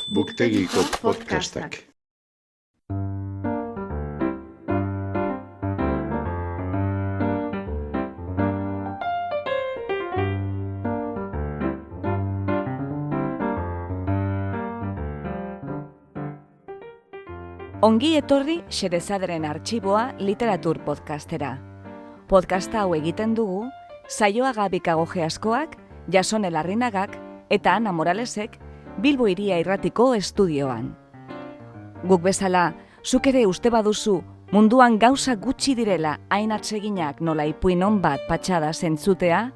Buktegiko podcastak. Ongi etorri Xerezaderen Artxiboa literatur podcastera. Podcasta hau egiten dugu Saioa Gabikagoge askoak, Jasone Larrinagak eta Ana Moralesek Bilbo Hiria Irratiko estudioan. Guk bezala, zuk ere uste baduzu munduan gauza gutxi direla hain atseginak nola ipuin on bat patxada zentzutea,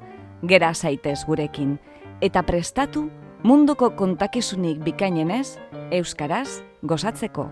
gera zaitez gurekin, eta prestatu munduko kontakizunik bikainenez, euskaraz gozatzeko.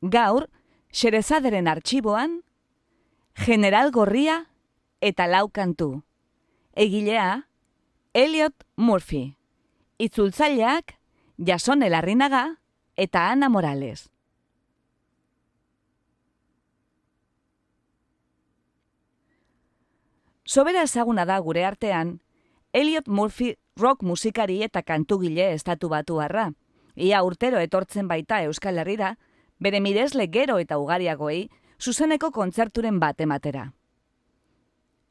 Gaur, Xerezaderen Artxiboan, General Gorria eta Lau kantu. Egilea, Elliot Murphy. Itzultzaileak, Jasone Larrinaga eta Ana Morales. Sobera ezaguna da gure artean, Elliot Murphy rock musikari eta kantugile estatubatuarra. Ia urtero etortzen baita Euskal Herrira, bere miresle gero eta ugariagoei zuzeneko kontzerturen bat ematera.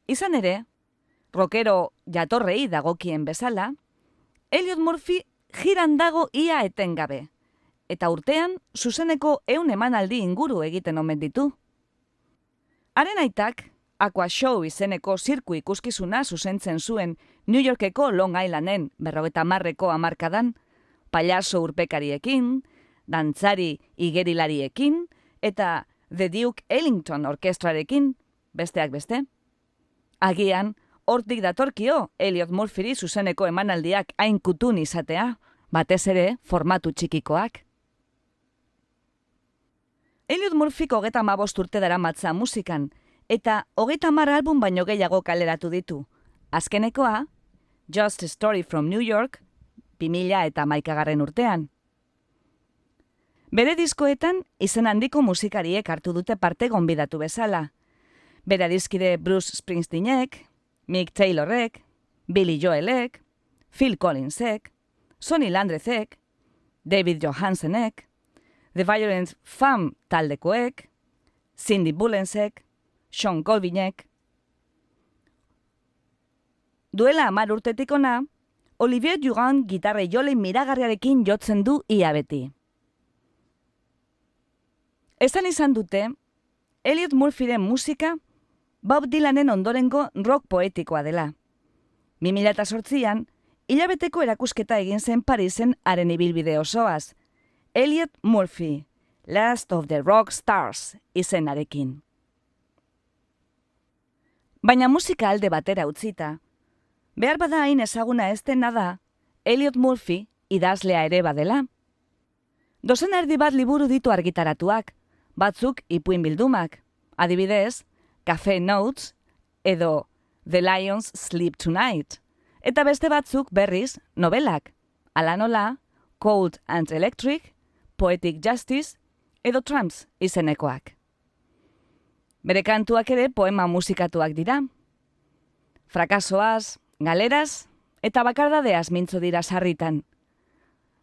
Izan ere, rockero jatorrei dagokien bezala, Elliot Murphy jiran dago ia etengabe, eta urtean zuzeneko 100 emanaldi inguru egiten omen ditu. Haren aitak, Aqua Show izeneko zirku ikuskizuna zuzentzen zuen New Yorkeko Long Islanden 50ko hamarkadan, pailazo urpekariekin, dantzari igerilariekin eta The Duke Ellington orkestrarekin, besteak beste. Agian, hortik datorkio Elliot Murphyri zuzeneko emanaldiak hain kutun izatea, batez ere formatu txikikoak. Elliot Murphyk 35 urte daramatza musikan, eta 30 album baino gehiago kaleratu ditu. Azkenekoa, Just a Story from New York, 2011 urtean. Bere diskoetan izen handiko musikariek hartu dute parte gonbidatu bezala. Bere adizkide Bruce Springsteenek, Mick Taylorek, Billy Joelek, Phil Collinsek, Sonny Landrethek, David Johansenek, The Violent Femmes taldekoek, Cindy Bullensek, Sean Colvinek. Duela 10 urtetik ona, Olivier Durand gitarre jole miragarriarekin jotzen du ia beti. Esan izan dute, Elliot Murphyren musika Bob Dylanen ondorengo rock poetikoa dela. 2008an, hilabeteko erakusketa egin zen Parisen haren ibilbide osoaz. Elliot Murphy, Last of the Rock Stars izenarekin. Baina musika alde batera utzita, behar bada hain ezaguna ez dena da, Elliot Murphy idazlea ere badela. Dozena erdi bat liburu ditu argitaratuak, batzuk ipuin bildumak, adibidez, Cafe Notes edo The Lions Sleep Tonight, eta beste batzuk berriz novelak, ala nola, Cold and Electric, Poetic Justice edo Tramps izenekoak. Bere kantuak ere poema musikatuak dira. Frakasoaz, galeraz eta bakardadeaz mintzo dira sarritan.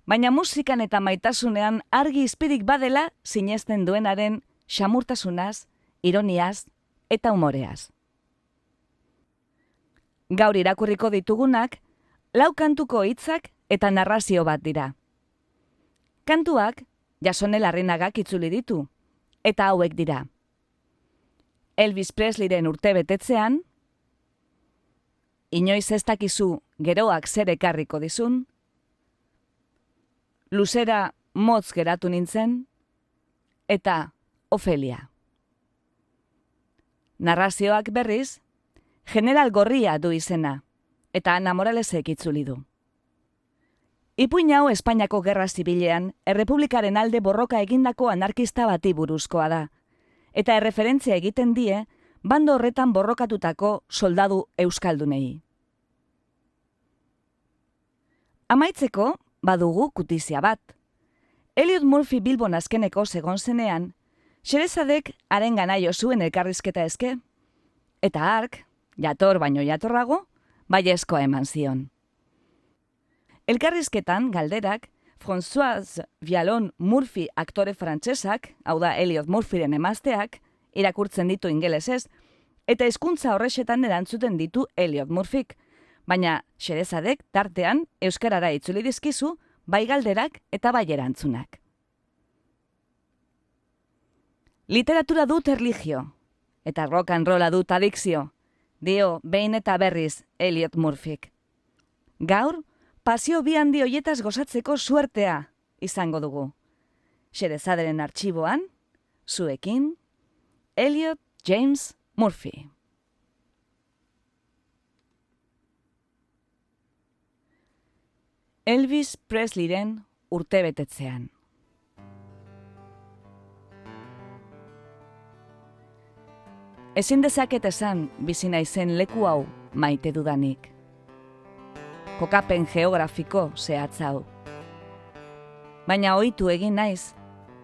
Baina musikan eta maitasunean argi izpirik badela sinesten duenaren xamurtasunaz, ironiaz eta umoreaz. Gaur irakurriko ditugunak, 4 kantuko hitzak eta narrazio bat dira. Kantuak Jasone Larrinagak itzuli ditu, eta hauek dira. Elvis Presleyren urte betetzean, inoiz ez dakizu geroak zer ekarriko dizun, luzera motz geratu nintzen, eta Ofelia. Narrazioak berriz, General Gorria du izena, eta Ana Moralesek itzuli du. Ipuin hau Espainiako Gerra Zibilean, Errepublikaren alde borroka egindako anarkista bati buruzkoa da. Eta erreferentzia egiten die, bando horretan borrokatutako soldadu euskaldunei. Amaitzeko, badugu kutizia bat. Elliot Murphy Bilbon azkeneko segon zenean, Xerezadek harengana jo zuen elkarrizketa eske, eta hark, jator baino jatorrago, baiezkoa eman zion. Elkarrizketan galderak, Françoise Vialon Murphy aktore frantsesak, hau da Elliot Murphyren emazteak, irakurtzen ditu ingelesez, eta hizkuntza horrexetan erantzuten ditu Elliot Murphyk, baina Xerezadek tartean euskarara itzuli dizkizu, bai galderak eta bai erantzunak. Literatura dut erlijio, eta rock and rolla dut adikzio, dio behin eta berriz Elliot Murphyk. Gaur, pasio bi handi hoietaz gozatzeko suertea izango dugu. Xerezaderen artxiboan, zuekin, Elliot James Murphy. Elvis Presleyren urtebetetzean. Ezin dezaket esan bizi naizen leku hau maite dudanik. Kokapen geografiko zehatz hau. Baina ohitu egin naiz,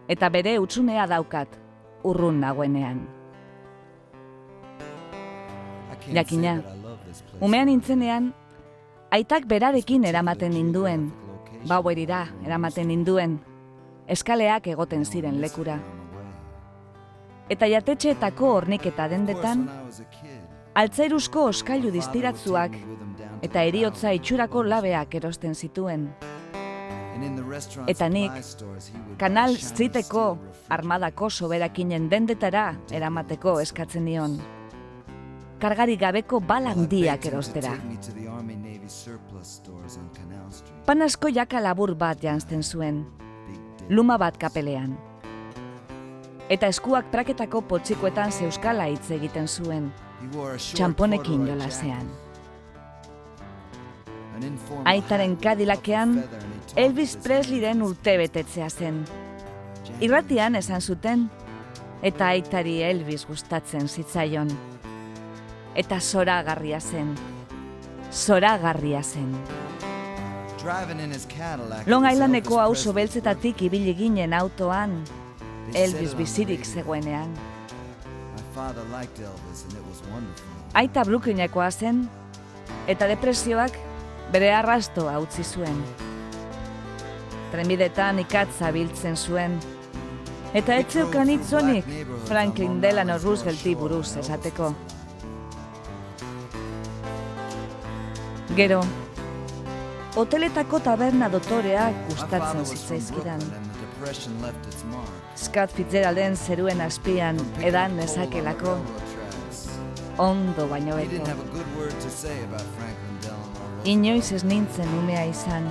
eta bere hutsunea daukat urrun nagoenean. Jakina, umean nintzenean, aitak berarekin eramaten ninduen, Bauerira eramaten ninduen, eskaleak egoten ziren lekura. Eta jatetxeetako horniketa dendetan, altzairuzko oskailu distiratzuak eta eriotza itxurako labeak erosten zituen. Eta nik, Kanal Streeteko armadako soberakinen dendetara eramateko eskatzen nion. Kargarik gabeko bala handiak erostera. Panasko jaka labur bat janzten zuen, luma bat kapelean. Eta eskuak praketako potxikoetan zeuskala hitz egiten zuen, txamponekin jolasean. Aitaren Cadillacean Elvis Presleyren urtebetetzea zen. Irratian esan zuten, eta aitari Elvis gustatzen zitzaion. Eta zoragarria zen. Zoragarria zen. Long Islandeko auzo beltzetatik ibili ginen autoan, Elvis bizirik zegoenean. Aita Brooklynekoa zen, eta depresioak bere arrastoa utzi zuen. Trenbidetan ikatza biltzen zuen, eta ez zeukan hitzonik Franklin Delano Roosevelti buruz esateko. Gero, hoteletako taberna dotoreak gustatzen zitzaizkidan. Scott Fitzgeralden zeruen azpian edan nezakelako, ondo baino beto. Inoiz ez nintzen umea izan.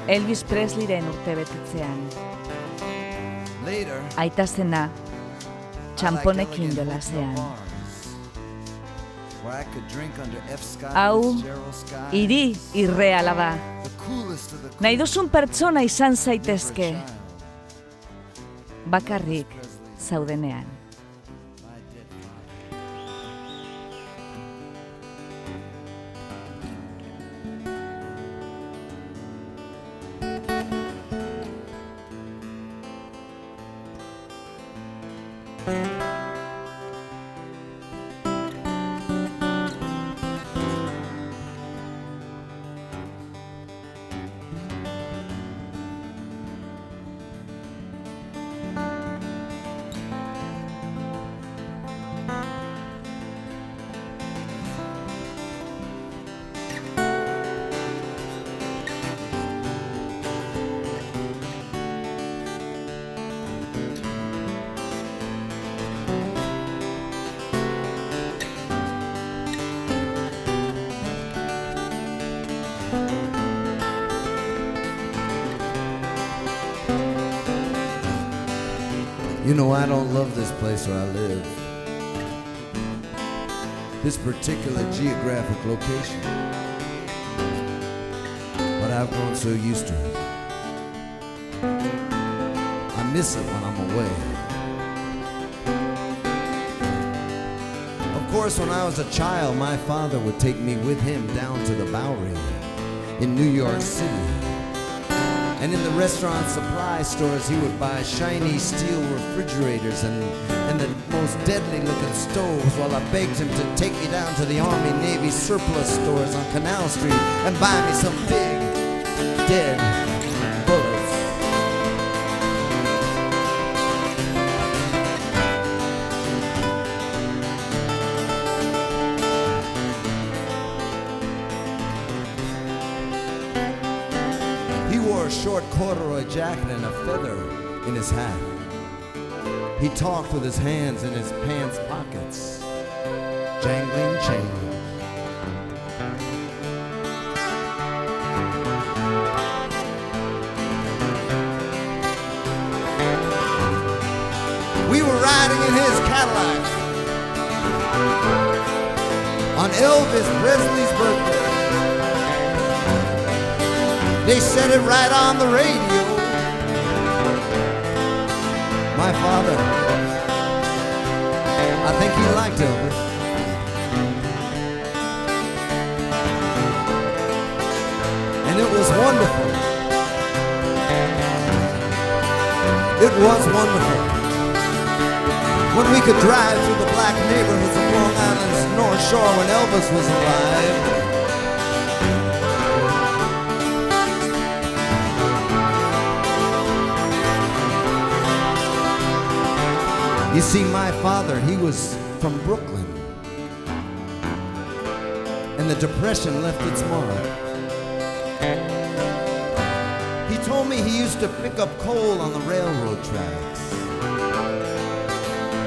Elvis Presleyren urtebetetzean. Aita zena, txamponekin jolasean. Hau, hiri irreala da. Nahi duzun pertsona izan zaitezke. Bakarrik zaudenean. You know I don't love this place where I live. This particular geographic location. I've grown so used to it. I miss it when I'm away. Of course, when I was a child, my father would take me with him down to the Bowery in New York City. And in the restaurant supply stores, he would buy shiny steel refrigerators and the most deadly looking stoves, while I begged him to take me down to the Army Navy surplus stores on Canal Street and buy me some big, dead bullets. He wore a short corduroy jacket and a feather in his hat. He talked with his hands in his pants pockets, jangling change. We were riding in his Cadillac on Elvis Presley's birthday. They said it right on the radio. My father, I think he liked Elvis. And it was wonderful. It was wonderful. When we could drive through the black neighborhoods of Long Island's North Shore when Elvis was alive. You see, my father, he was from Brooklyn, and the Depression left its mark. He told me he used to pick up coal on the railroad tracks,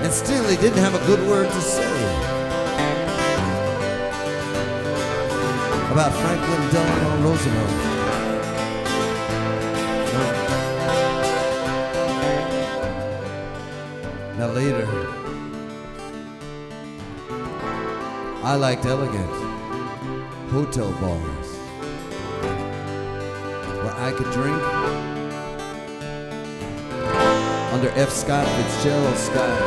and still he didn't have a good word to say about Franklin Delano Roosevelt. Now later, I liked elegant hotel bars where I could drink under F. Scott Fitzgerald's sky,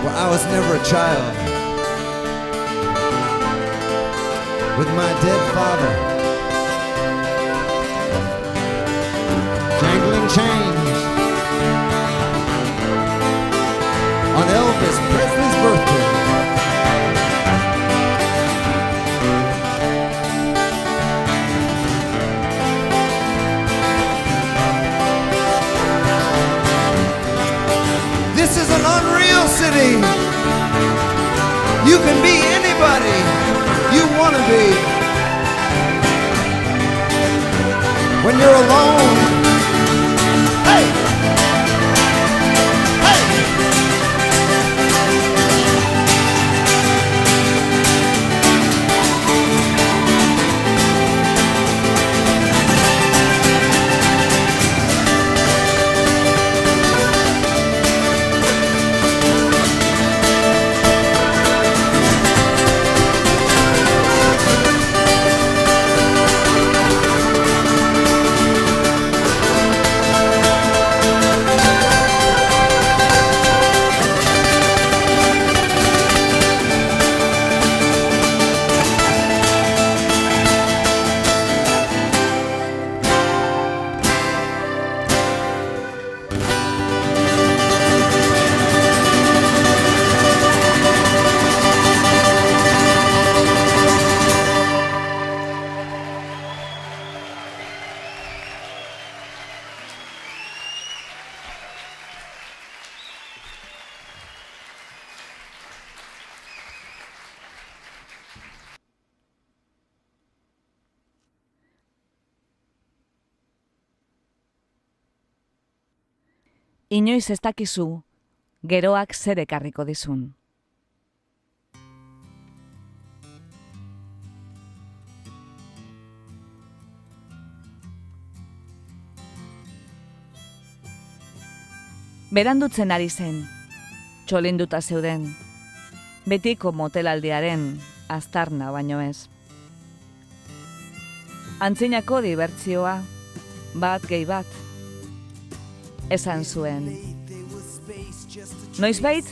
where I was never a child, with my dead father jangling change on Elvis Presley's birthday. This is an unreal city. You can be anybody you want to be. When you're alone, hey! Inoiz ez dakizu, geroak zer ekarriko dizun. Berandutzen ari zen, txolinduta zeuden, betiko motelaldiaren aztarna baino ez. Antzinako dibertsioa, bat gehi bat. Esan zuen. Noizbait,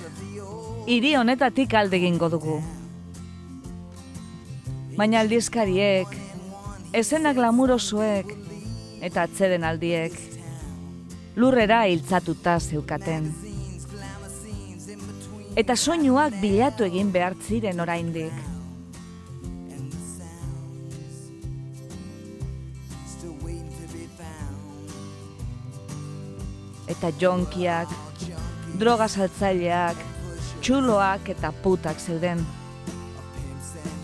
hiri honetatik alde egingo dugu. Baina aldizkariek, eszenak glamurosuek eta atzeden aldiek, lurrera hiltzatuta zeukaten. Eta soinuak bilatu egin behar ziren oraindik. Eta jonkiak, droga saltzaileak, txuloak eta putak zeuden.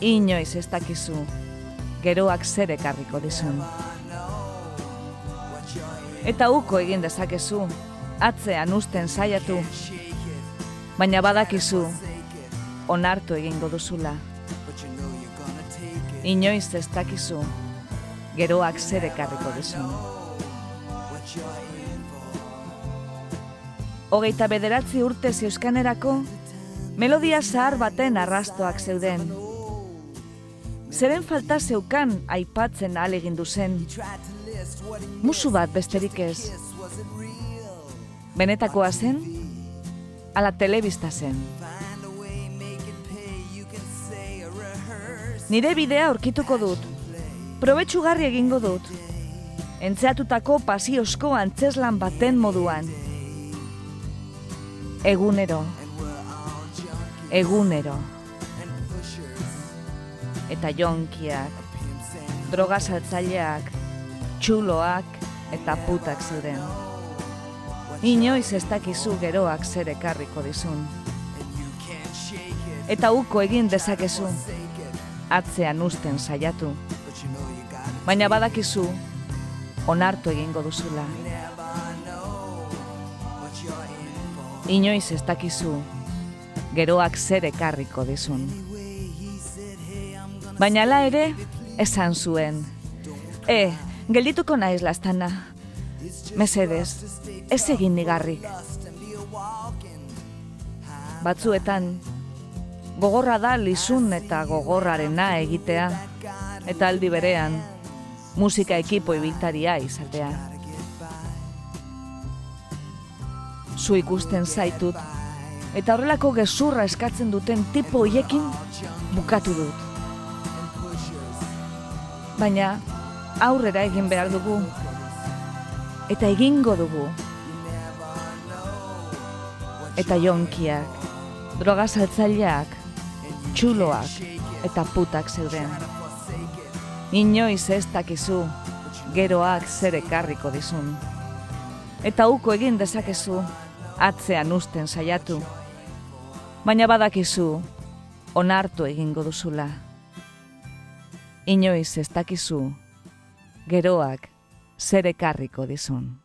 Inoiz ez dakizu, geroak zer ekarriko dizun. Eta uko egin dezakezu, atzean uzten saiatu, baina badakizu, onartu egingo duzula. Inoiz ez dakizu, geroak zer ekarriko dizun. 29 urte zeuzkanerako, melodia zahar baten arrastoak zeuden. Zeren falta zeukan aipatzen ahalegindu zen. Musu bat besterik ez. Benetakoa zen, ala telebista zen. Nire bidea aurkituko dut, probetxugarri egingo dut, entzeatutako pasiozko antzeslan baten moduan. Egunero, egunero. Eta jonkiak, droga saltzaileak, txuloak eta putak zeuden. Inoiz ez dakizu geroak zer ekarriko dizun. Eta uko egin dezakezu, atzean uzten saiatu. Baina badakizu, onartu egingo duzula. Inoiz ez dakizu, geroak zer ekarriko dizun. Baina hala ere, esan zuen. Geldituko naiz lastana. Mesedez, ez egin nigarrik. Batzuetan, gogorra da lizun eta gogorrarena egitea, eta aldi berean, musika ekipo ibiltaria izatea. Zu ikusten zaitut, eta horrelako gezurra eskatzen duten tipo hoiekin bukatu dut. Baina aurrera egin behar dugu, eta egingo dugu. Eta jonkiak, droga saltzaileak, txuloak eta putak zeuden. Inoiz ez dakizu, geroak zer ekarriko dizun. Eta uko egin dezakezu, atzean uzten saiatu. Baina badakizu, onartu egingo duzula. Inoiz ez dakizu, geroak zer ekarriko dizun.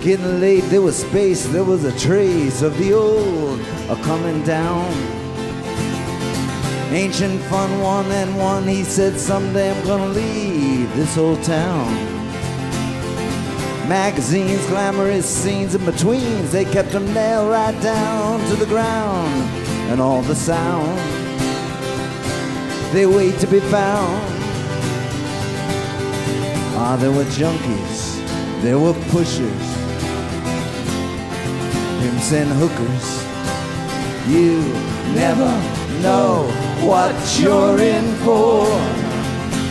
Getting late, there was space, there was a trace of the old coming down. Ancient fun, 1 and 1, he said someday I'm gonna leave this old town. Magazines, glamorous scenes in betweens, they kept them nailed right down to the ground. And all the sound, they wait to be found. There were junkies, there were pushers, pimps and hookers. You never know what you're in for.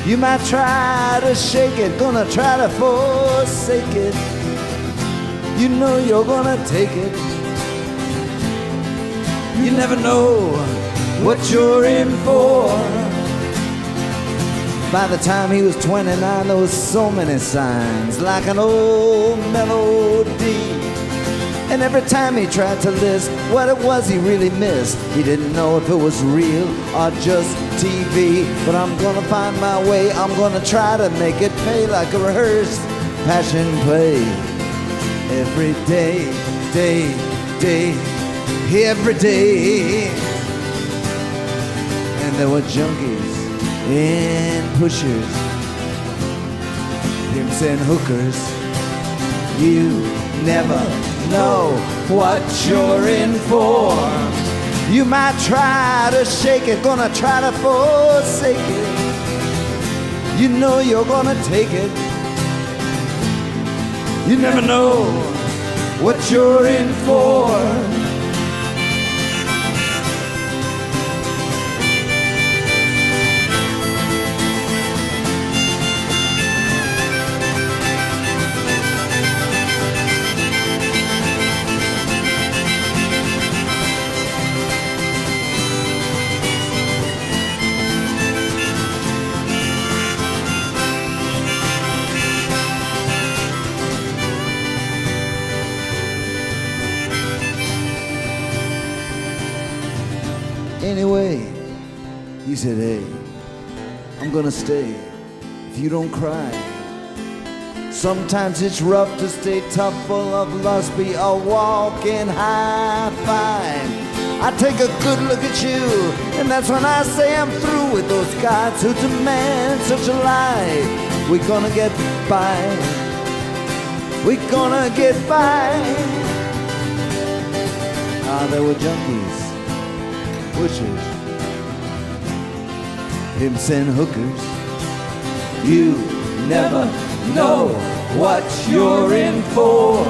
You might try to shake it, gonna try to forsake it. You know you're gonna take it. You never know what you're in for. By the time he was 29, there was so many signs, like an old melody. And every time he tried to list what it was he really missed, he didn't know if it was real or just TV. But I'm gonna find my way, I'm gonna try to make it pay like a rehearsed passion play. Every day, every day. And there were junkies and pushers, pimps and hookers. You never know what you're in for. You might try to shake it, gonna try to forsake it. You know you're gonna take it. You never know what you're in for. Anyway, he said, hey, I'm gonna stay if you don't cry. Sometimes it's rough to stay tough, full of lust, be a walking high five. I take a good look at you, and that's when I say I'm through with those gods who demand such a lie. We're gonna get by. We're gonna get by. Ah, there were junkies, pushers, pimps and hookers. You never know what you're in for.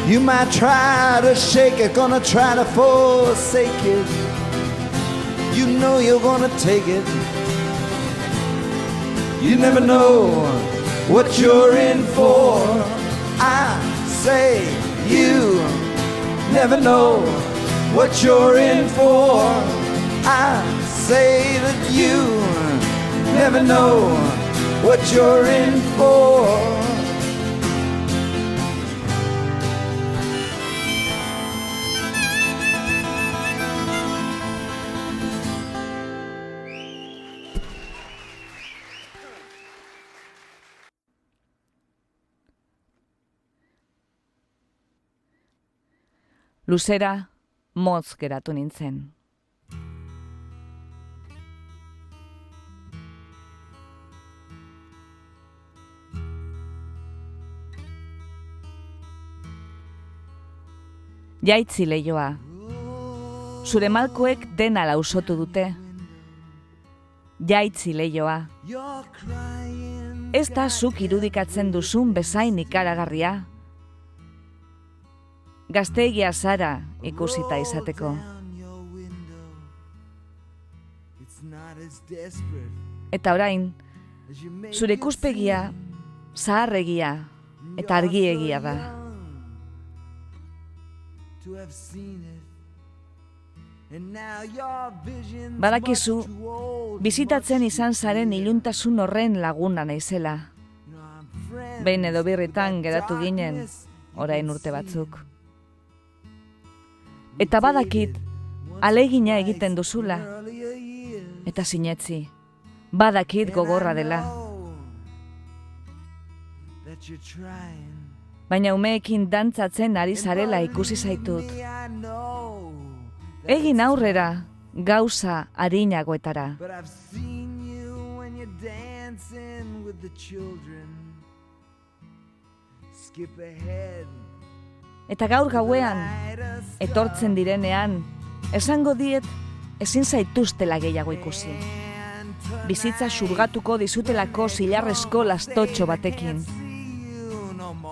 You might try to shake it, gonna try to forsake it. You know you're gonna take it. You never know what you're in for. I say you never know what you're in for. I say that you never know what you're in for. Luzera motz geratu nintzen. Jaitzi leioa. Zure malkoek dena lausotu dute. Jaitzi leioa. Ez da zuk irudikatzen duzun bezain ikaragarria. Gazteegia zara ikusita izateko. Eta orain, zure ikuspegia zaharregia eta argiegia da. Badakizu, bizitatzen izan zaren iluntasun horren laguna naizela. Behin edo birritan geratu ginen, orain urte batzuk. Eta badakit, alegina egiten duzula. Eta sinetzi, badakit gogorra dela. Baina umeekin dantzatzen ari zarela ikusi zaitut. Egin aurrera, gauza arinagoetara. Eta gaur gauean, etortzen direnean, esango diet ezin zaituztela gehiago ikusi. Bizitza xurgatuko dizutelako zilarrezko lastotxo batekin.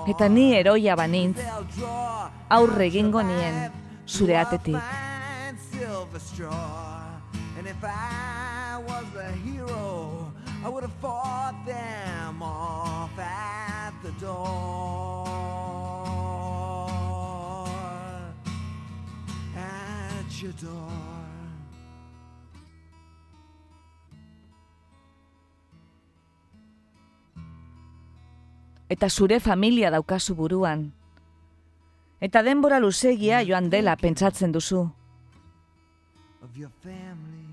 Eta ni heroia banintz, aurre egingo nien zure atetik. your door. Eta zure familia daukazu buruan. Eta denbora luzegia joan dela pentsatzen duzu. Of your family.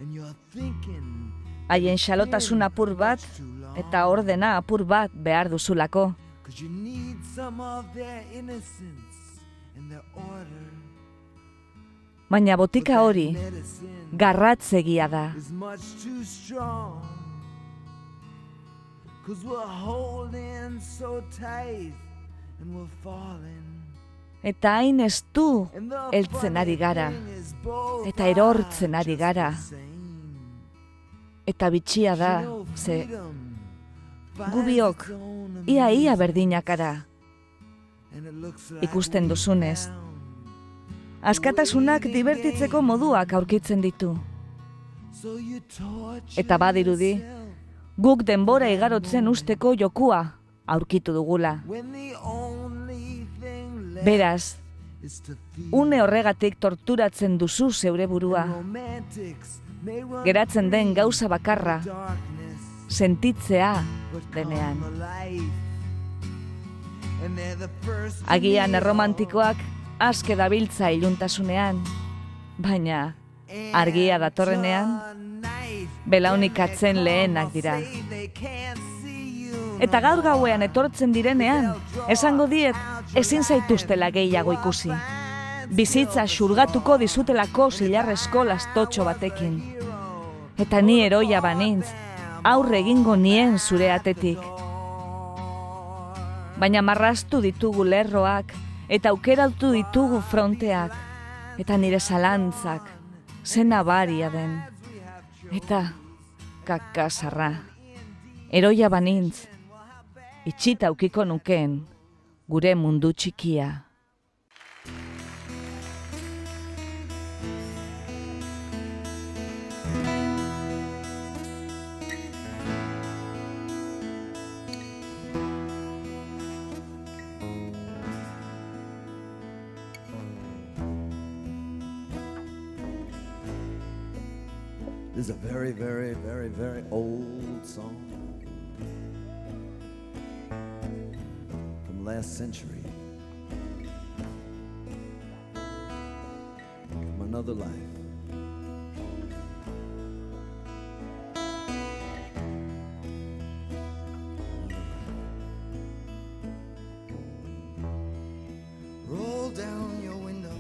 And you're thinking Haien xalotasun apur bat eta ordena apur bat behar duzulako. 'cause you need some of their innocence and their order. Baina botika hori Medicine garratzegia da. is much too strong. 'Cause we're holding so tight and we're falling. Eta hain estu And the heltzen ari funny gara. thing is both Eta erortzen are ari just gara. the same. Eta bitxia da, You know, ze freedom gu finds biok its own ia amusement. berdinak gara. And it looks like ikusten we duzunez. found Askatasunak dibertitzeko moduak aurkitzen ditu. So you torture Eta badirudi, yourself guk denbora igarotzen usteko jokua aurkitu dugula. when the only thing left Beraz, is to feel. une horregatik torturatzen duzu zeure burua. Romantics may run Geratzen den free gauza bakarra, in darkness, sentitzea but denean. come alive. And they're the first to Agian kneel. erromantikoak aske dabiltza iluntasunean, baina argia datorrenean, belaunikatzen lehenak dira. Eta gaur gauean etortzen direnean, esango diet ezin zaituztela gehiago ikusi. Bizitza xurgatuko dizutelako zilarrezko lastotxo batekin. Eta ni heroia banintz, aurre egingo nien zure atetik. Baina marraztu ditugu lerroak, eta aukeratu ditugu fronteak, eta nire zalantzak, zena baria den. Eta kakasarra, heroia banintz, itxita aukiko nukeen gure mundu txikia. This is a very, very, very, very old song from last century, from another life. Roll down your window.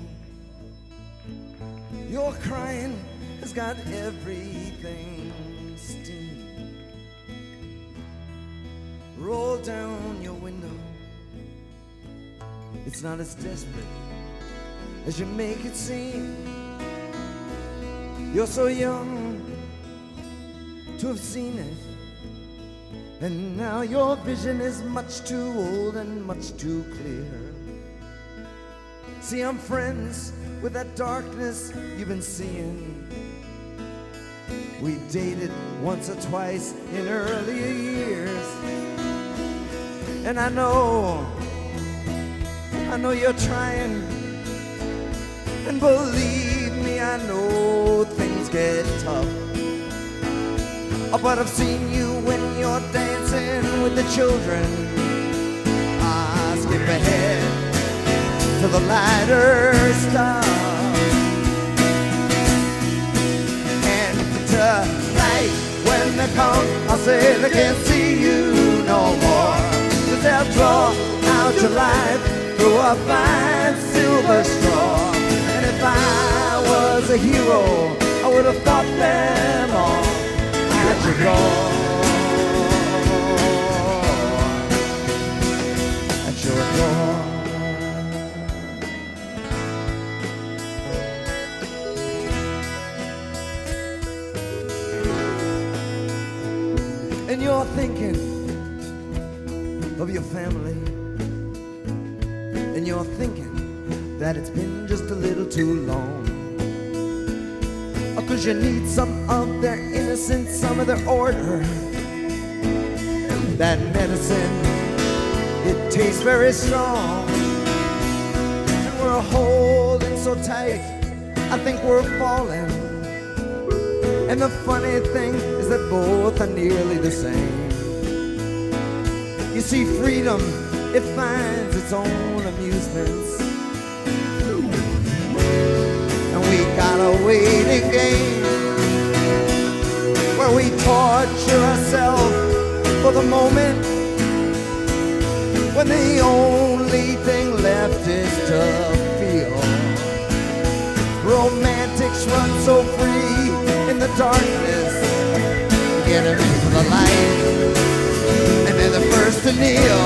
You're crying has got everything steamed. Roll down your window. It's not as desperate as you make it seem. You're so young to have seen it, and now your vision is much too old and much too clear. See, I'm friends with that darkness you've been seeing. We dated once or twice in earlier years, and I know you're trying, and believe me, I know things get tough. Oh, but I've seen you when you're dancing with the children. I skip ahead to the lighter stuff. Tonight, when they come, I'll say they can't see you no more. But they'll draw out your life through a fine silver straw. And if I was a hero, I would have thought them all at your door. At your door. And you're thinking of your family, and you're thinking that it's been just a little too long. 'Cause you need some of their innocence, some of their order. That medicine, it tastes very strong, and we're holding so tight, I think we're falling. And the funny thing is that both are nearly the same. You see, freedom, it finds its own amusements. And we got a waiting game where we torture ourselves for the moment when the only thing left is to feel. Romantics run so free in the darkness, get them into the light, and they're the first to kneel.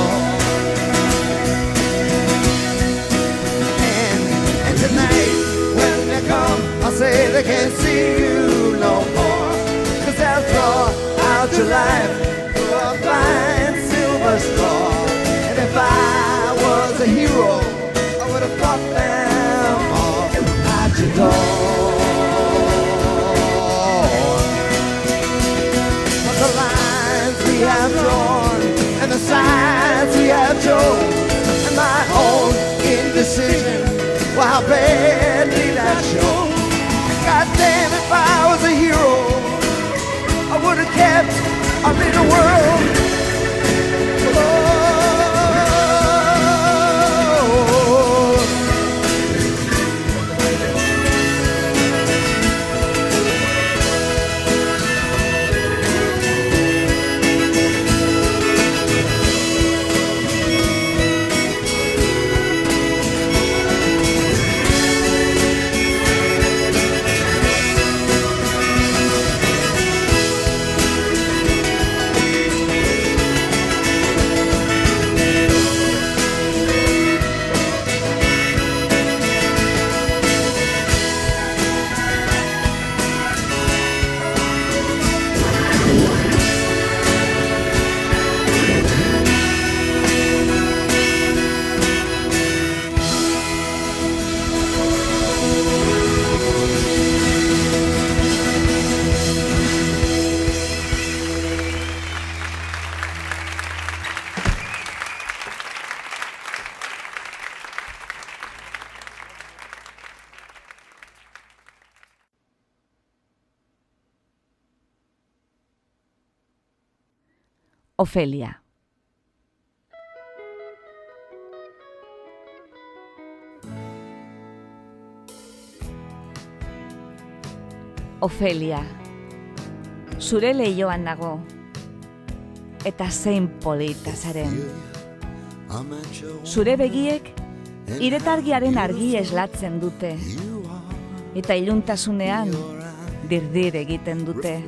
And tonight, when they come, I'll say they can't see you no more, 'cause they'll draw out your life through a fine silver straw. And if I was a hero, I would have fought them all at your door. But the lines we have drawn and the signs we have chose, and my own indecision, well, how badly that shows. God damn, if I was a hero, I would have kept our little world. Ofelia. Ofelia, zure lehioan nago, eta zein polita zaren. Zure begiek iretargiaren argi eslatzen dute, eta iluntasunean dirdir egiten dute.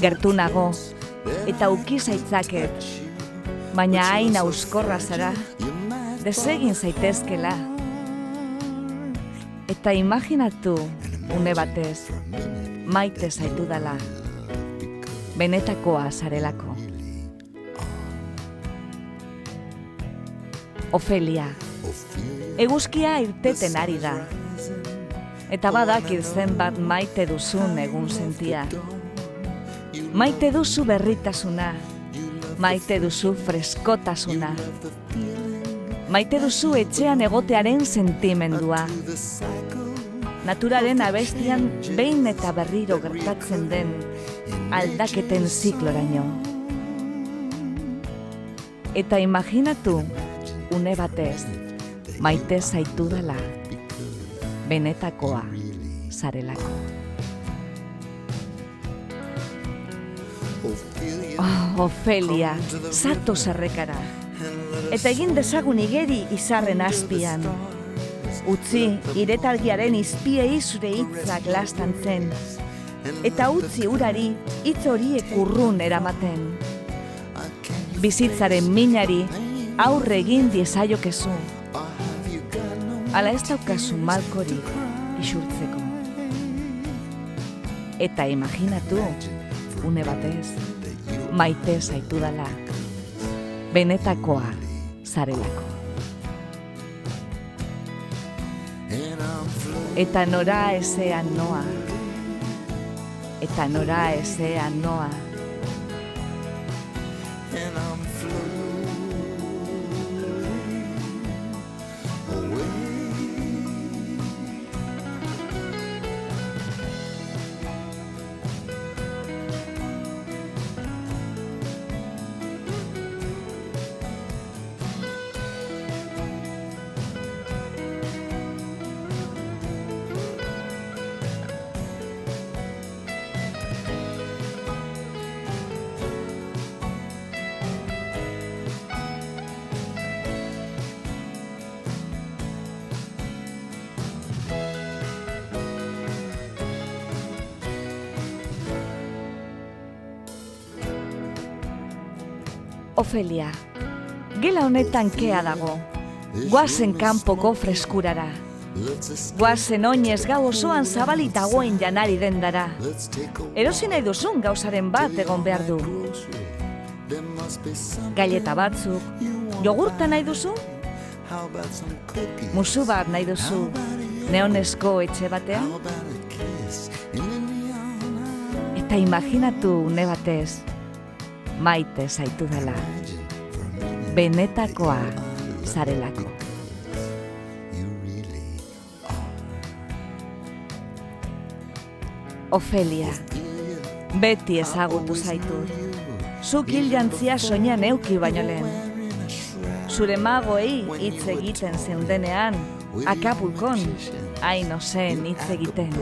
Gertu nago, eta uki zaitzaket, baina hain auskorra zara, desegin zaitezkela. Eta imaginatu, une batez, maite zaitudala, benetakoa zarelako. Ofelia, eguzkia irteten ari da, eta badakit zenbat maite duzun egun sentia. Maite duzu berritasuna, maite duzu freskotasuna, maite duzu etxean egotearen sentimendua, naturaren abestian behin eta berriro gertatzen den aldaketen zikloraino. Eta imaginatu, une batez, maite zaitudala, benetakoa zarelako. Oh, Ofelia, zato zerrekara, eta egin dezagun igeri izarren azpian. Utzi iretargiaren izpiei zure hitzak lastantzen, eta utzi urari hitz horiek urrun eramaten. Bizitzaren minari aurre egin diezaiokezu, ala ez daukazu malkorik isurtzeko. Eta imaginatu, une batez, maite zaitudala, benetakoa zarelako. Eta nora ezean noa, eta nora ezean noa. Ofelia, gela honetan kea dago, guazen kanpoko freskurara. Guazen oinez gau osoan zabalitagoen janari dendara. Erosi nahi duzun gauzaren bat egon behar du. Galleta batzuk, jogurta nahi duzu? Musu bat nahi duzu, neonesko etxe batean? Eta imaginatu une batez, maite zaitu dela, benetakoa zarelako. Ofelia, beti ezagutu zaitut. Zuk hil jantzia soinean euki baino lehen. Zure magoei hitz egiten zeundenean, Akapulkon, hain ozen hitz egiten.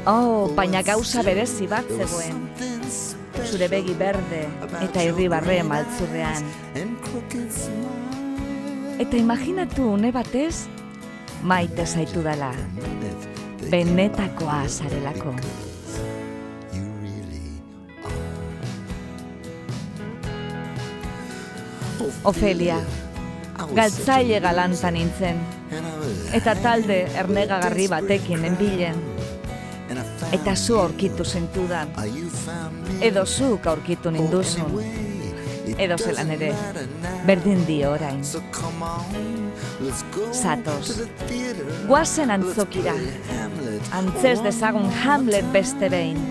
Oh, baina gauza berezi bat zegoen. Zure begi berde eta irribarre maltzurrean. Eta imaginatu une batez, maite zaitu dela, benetakoa zarelako. Ofelia, galtzaile galanta nintzen, eta talde ernegagarri batekin nenbilen, eta zu aurkitu zentudan, edo zuk aurkitu ninduzun, edo zelan ere, berdin dio orain. Zatoz, guazen antzokira, antzez dezagun Hamlet beste behin.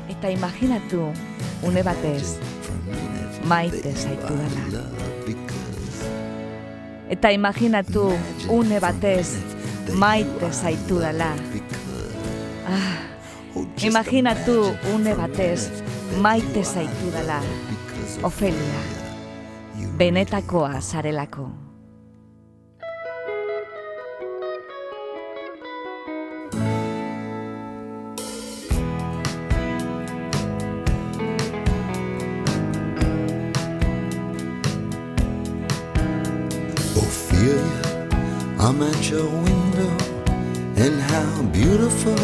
Eta imaginatu, une batez, maite zaitu dela. Eta imaginatu, une batez, maite zaitu dela. Imaginatu, une batez, maite zaitu dela. Ofelia, benetakoa zarelako. I'm at your window, and how beautiful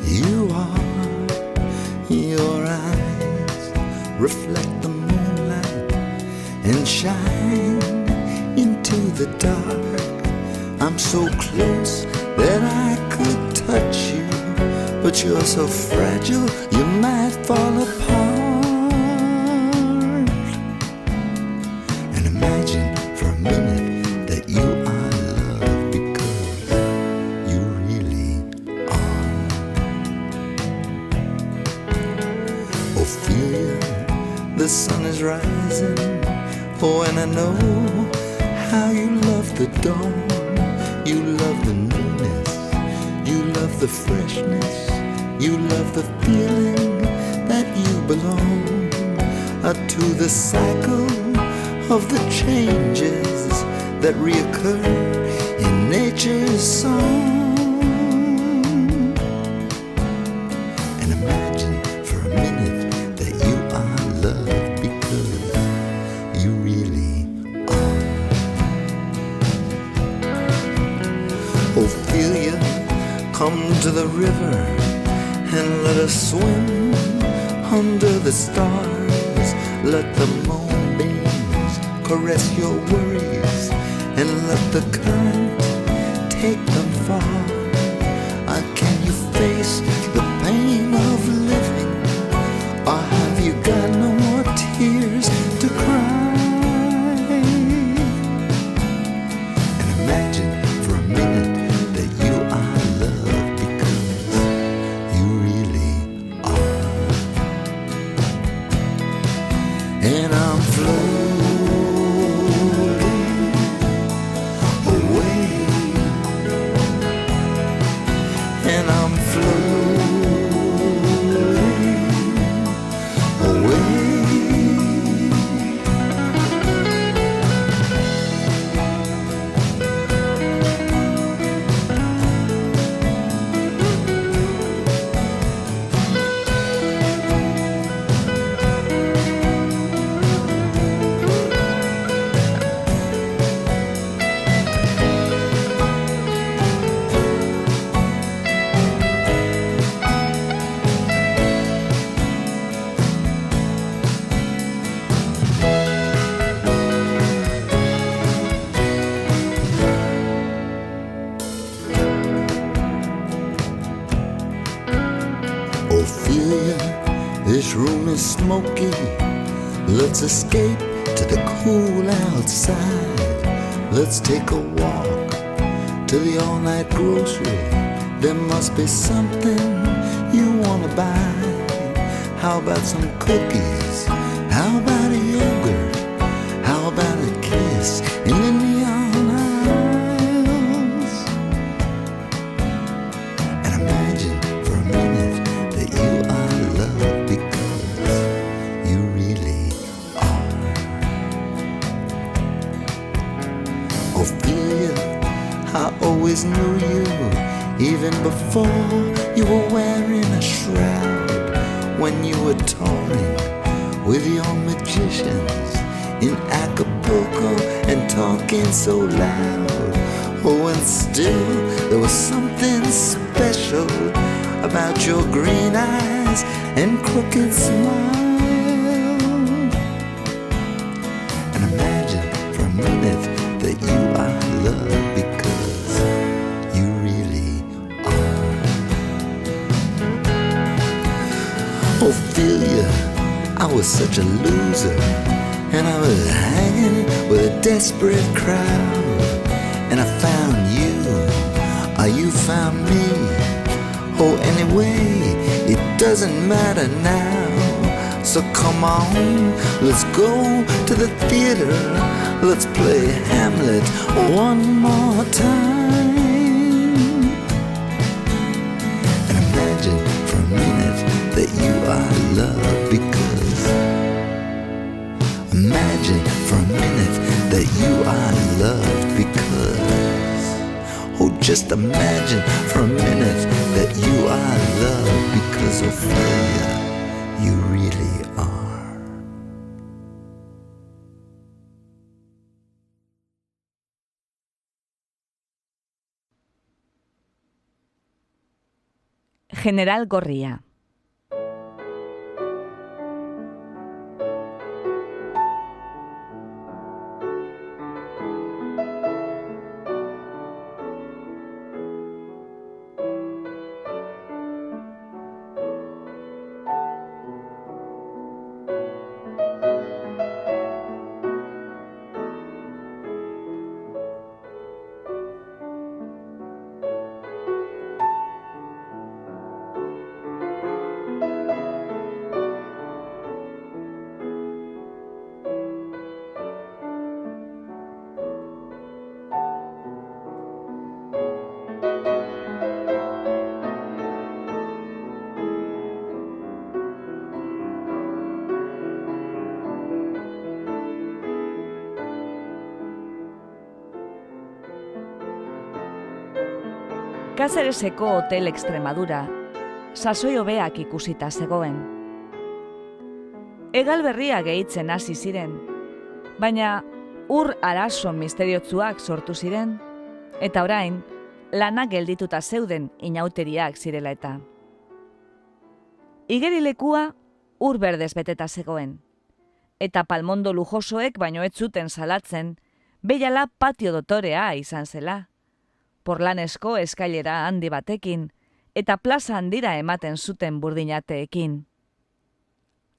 you are. Your eyes reflect the moonlight and shine into the dark. I'm so close that I could touch you, but you're so fragile you might fall apart. And imagine for a minute that you are the sun is rising, oh, and I know how you love the dawn. You love the newness, you love the freshness, you love the feeling that you belong to the cycle of the changes that reoccur in nature's song. And imagine for a minute that you are loved because you really are. Ophelia, come to the river and let us swim under the stars. Let the moonbeams caress your worries and let the current take them far. Can you face the pain of living, or have you got no more tears to cry? And imagine for a minute that you are loved because you really are. And I'm floating away, and I'm floating smoky. Let's escape to the cool outside. Let's take a walk to the all-night grocery. There must be something you wanna buy. How about some cookies? How about a yogurt? How about a kiss in the neon aisles? And imagine for a minute that you are loved because you really are. Ophelia, I always knew you, even before you were wearing a shroud. When you were touring with your magicians in Acapulco and talking so loud. Oh, and still there was something special about your green eyes and crooked smile. And imagine for a minute that you are loved because you really are. Ophelia, I was such a loser, and I was hanging with a desperate crowd. And I found you, you found me. Oh, anyway, it doesn't matter now. So come on, let's go to the theater. Let's play Hamlet one more time. And imagine for a minute that you are loved because, imagine for a minute that you are loved because, oh, just imagine for a minute that you are loved because, Ophelia, you really are. General Gorria. Cácereseko Hotel Extremadura, sasoi hobeak ikusita zegoen. Egal berria gehitzen hasi ziren, baina ur arazo misteriotsuak sortu ziren, eta orain, lanak geldituta zeuden inauteriak zirela eta. Igerilekua ur berdez beteta zegoen, eta palmondo lujosoek baino ez zuten salatzen, behiala patio dotorea izan zela. Porlanesko eskailera handi batekin, eta plaza handira ematen zuten burdinateekin.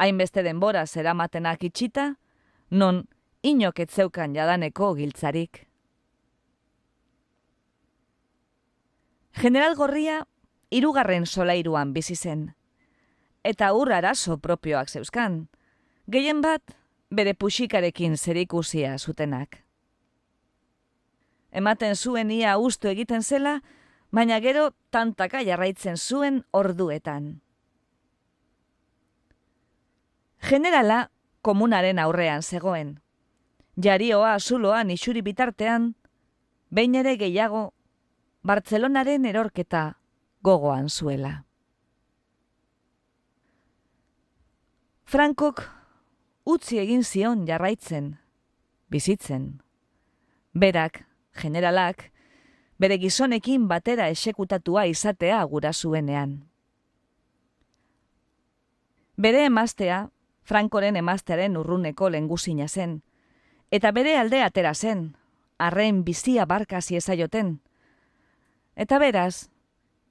Hainbeste denbora zeramatenak itxita, non inok ez zeukan jadaneko giltzarik. General Gorria 3. solairuan bizi zen, eta ur arazo propioak zeuzkan, gehien bat bere puxikarekin zerikusia zutenak. Ematen zuen ia ustu egiten zela, baina gero tantaka jarraitzen zuen orduetan. Generala komunaren aurrean zegoen. Jarioa zuloan isuri bitartean, behin ere gehiago, Bartzelonaren erorketa gogoan zuela. Frankok utzi egin zion jarraitzen, bizitzen. Berak, generalak, bere gizonekin batera exekutatua izatea gura zuenean. Bere emaztea, Frankoren emaztearen urruneko lehengusina zen, eta bere alde atera zen, arren bizia barkasi ezaioten. Eta beraz,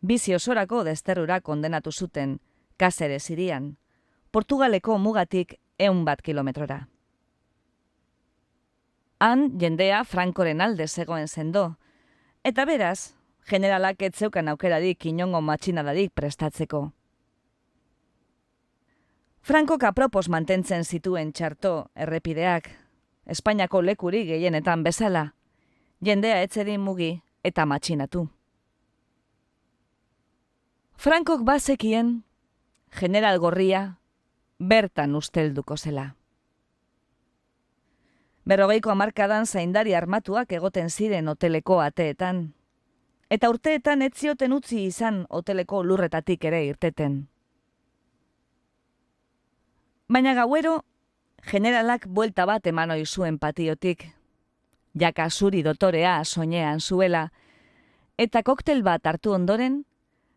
bizi osorako desterrura kondenatu zuten, Cáceres hirian, Portugaleko mugatik 100 kilometrora. Han jendea Frankoren alde zegoen sendo, eta beraz, generalak ez zeukan aukerarik inongo matxinadarik prestatzeko. Frankok apropos mantentzen zituen txarto errepideak, Espainiako lekuri gehienetan bezala, jendea etzedin mugi eta matxinatu. Frankok bazekien, general gorria, bertan ustelduko zela. 40ko hamarkadan zaindari armatuak egoten ziren hoteleko ateetan, eta urteetan ez zioten utzi izan hoteleko lurretatik ere irteten. Baina gauero, generalak buelta bat eman ohi zuen patiotik, jaka zuri dotorea soinean zuela, eta koktel bat hartu ondoren,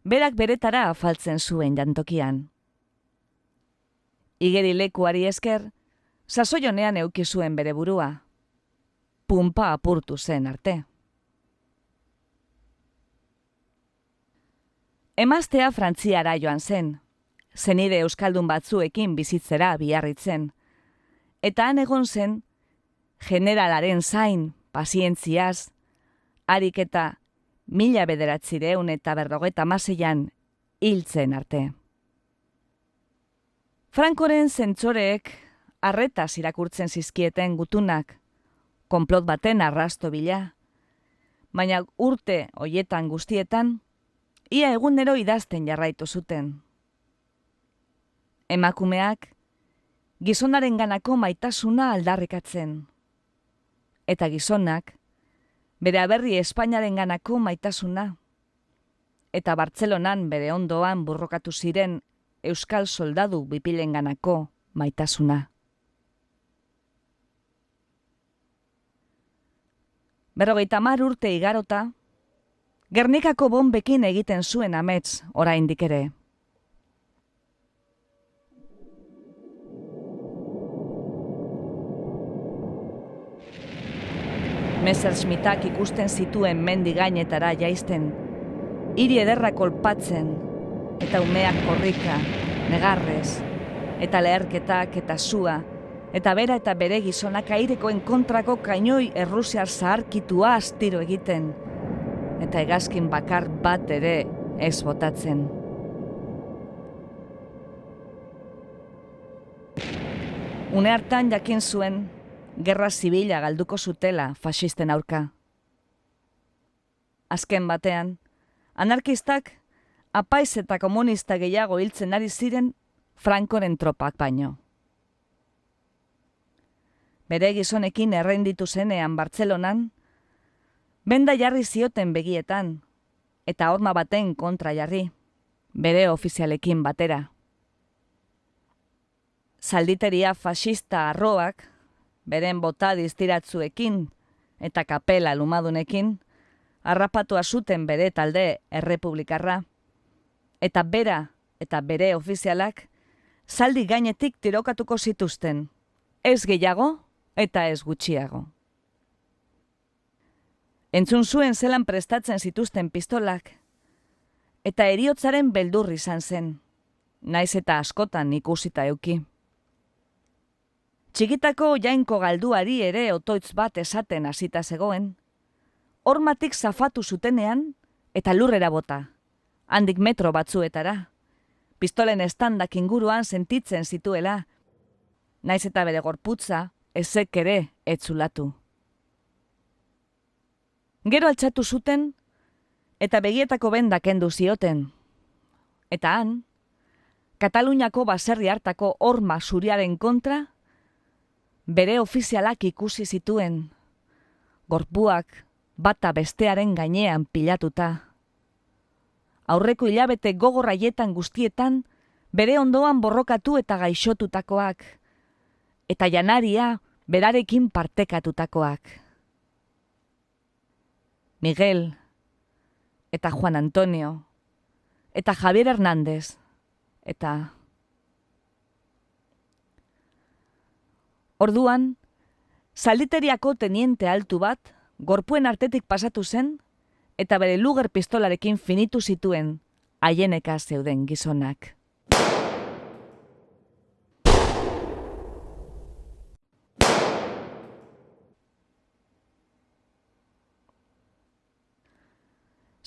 berak beretara afaltzen zuen jantokian. Igerilekuari esker, sasoionean euki zuen bere burua, pumpa apurtu zen arte. Emaztea Frantziara joan zen, zenide euskaldun batzuekin bizitzera biarritzen, eta han egon zen, generalaren zain, pazientziaz, harik eta 1956 hiltzen arte. Frankoren zentsoreek arretaz irakurtzen zizkieten gutunak, konplot baten arrasto bila, baina urte hoietan guztietan, ia egunero idazten jarraitu zuten. Emakumeak, gizonarenganako maitasuna aldarrikatzen, eta gizonak, bere aberri Espainiarenganako maitasuna, eta Bartzelonan bere ondoan burrokatu ziren euskal soldadu bipilenganako maitasuna. 50 urte igarota, Gernikako bonbekin egiten zuen amets oraindik ere. Messerschmittak ikusten zituen mendi gainetara jaisten, hiri ederra kolpatzen, eta umeak korrika, negarrez, eta leherketak eta sua, eta bera eta bere gizonak airekoen kontrako kainoi errusiar zaharkitua astiro egiten, eta hegazkin bakar bat ere ez botatzen. Une hartan jakin zuen, gerra zibila galduko zutela faxisten aurka. Azken batean, anarkistak apaiz eta komunista gehiago hiltzen ari ziren Frankoren tropak baino. Bere gizonekin errenditu zenean Bartzelonan, benda jarri zioten begietan, eta horma baten kontra jarri, bere ofizialekin batera. Zalditeria faxista arroak, beren bota diztiratzuekin eta kapela lumadunekin, harrapatua zuten bere talde errepublikarra, eta bera eta bere ofizialak zaldi gainetik tirokatuko zituzten, ez gehiago eta ez gutxiago. Entzun zuen zelan prestatzen zituzten pistolak, eta heriotzaren beldur izan zen, naiz eta askotan ikusita euki. Txikitako jainko galduari ere otoitz bat esaten hasita zegoen, hormatik zafatu zutenean eta lurrera bota, handik metro batzuetara, pistolen estandak inguruan sentitzen zituela, naiz eta bere gorputza ezek ere etzulatu. Gero altxatu zuten eta begietako benda kendu zioten, eta han, Kataluniako baserri hartako horma zuriaren kontra, bere ofizialak ikusi zituen, gorpuak bata bestearen gainean pilatuta. Aurreko hilabete gogorraietan guztietan, bere ondoan borrokatu eta gaixotutakoak, eta janaria berarekin partekatutakoak. Miguel, eta Juan Antonio, eta Javier Hernández, eta... Orduan, zalditeriako teniente altu bat, gorpuen artetik pasatu zen, eta bere Luger pistolarekin finitu zituen haieneka zeuden gizonak.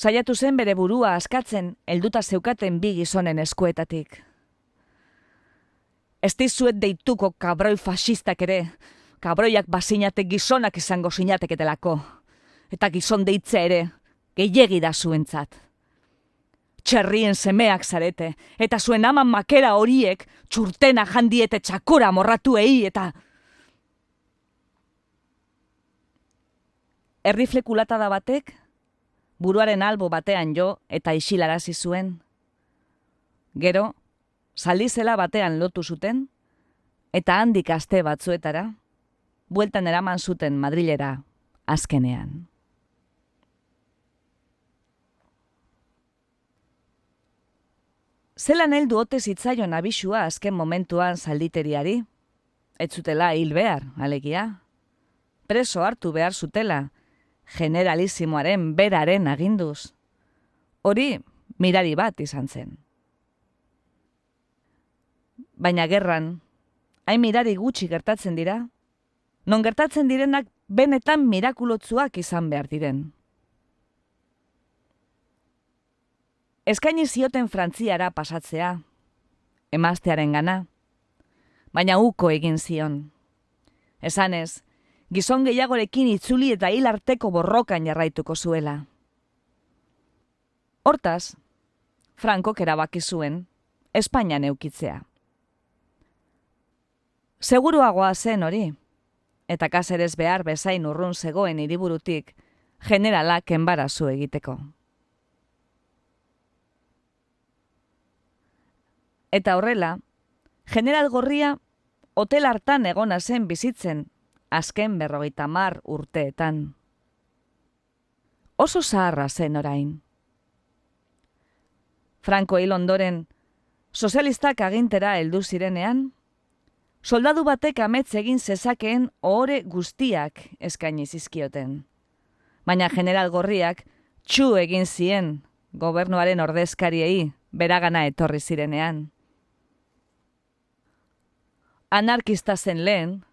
Saiatu zen bere burua askatzen helduta zeukaten bi gizonen eskuetatik. Ez dizuet deituko kabroi fasistak ere, kabroiak bazinate gizonak izango zinateketelako, eta gizon deitzea ere, gehiegi da zuentzat. Txerrien semeak zarete, eta zuen aman makera horiek txurtena jandiete txakora morratuei, eta... Erriflekulatada batek, buruaren albo batean jo eta isilarazi zuen. Gero, zaldizela batean lotu zuten, eta handik aste batzuetara, bueltan eraman zuten Madrilera azkenean. Zelan heldu ote zitzaion abisua azken momentuan zalditeriari, ez zutela hil behar, alegia. Preso hartu behar zutela, generalisimoaren beraren aginduz. Hori mirari bat izan zen. Baina gerran, hain mirari gutxi gertatzen dira, non gertatzen direnak benetan mirakulotzuak izan behar diren. Eskaini zioten Frantziara pasatzea, emaztearen gana, baina uko egin zion. Esanez, gizon gehiagorekin itzuli eta hil arteko borrokan jarraituko zuela. Hortaz, Frankok erabaki zuen, Espainian eukitzea. Seguruagoa zen hori, eta Kaserez behar bezain urrun zegoen hiriburutik generalak enbarazu egiteko. Eta horrela, general gorria hotel hartan egona zen bizitzen azken 50 urteetan. Oso zaharra zen orain. Franco hil ondoren, sozialistak agintera heldu zirenean, soldadu batek amets egin zezakeen ohore guztiak eskaini zizkioten. Baina general gorriak txu egin zien gobernuaren ordezkariei beragana etorri zirenean. Anarkista zen lehen,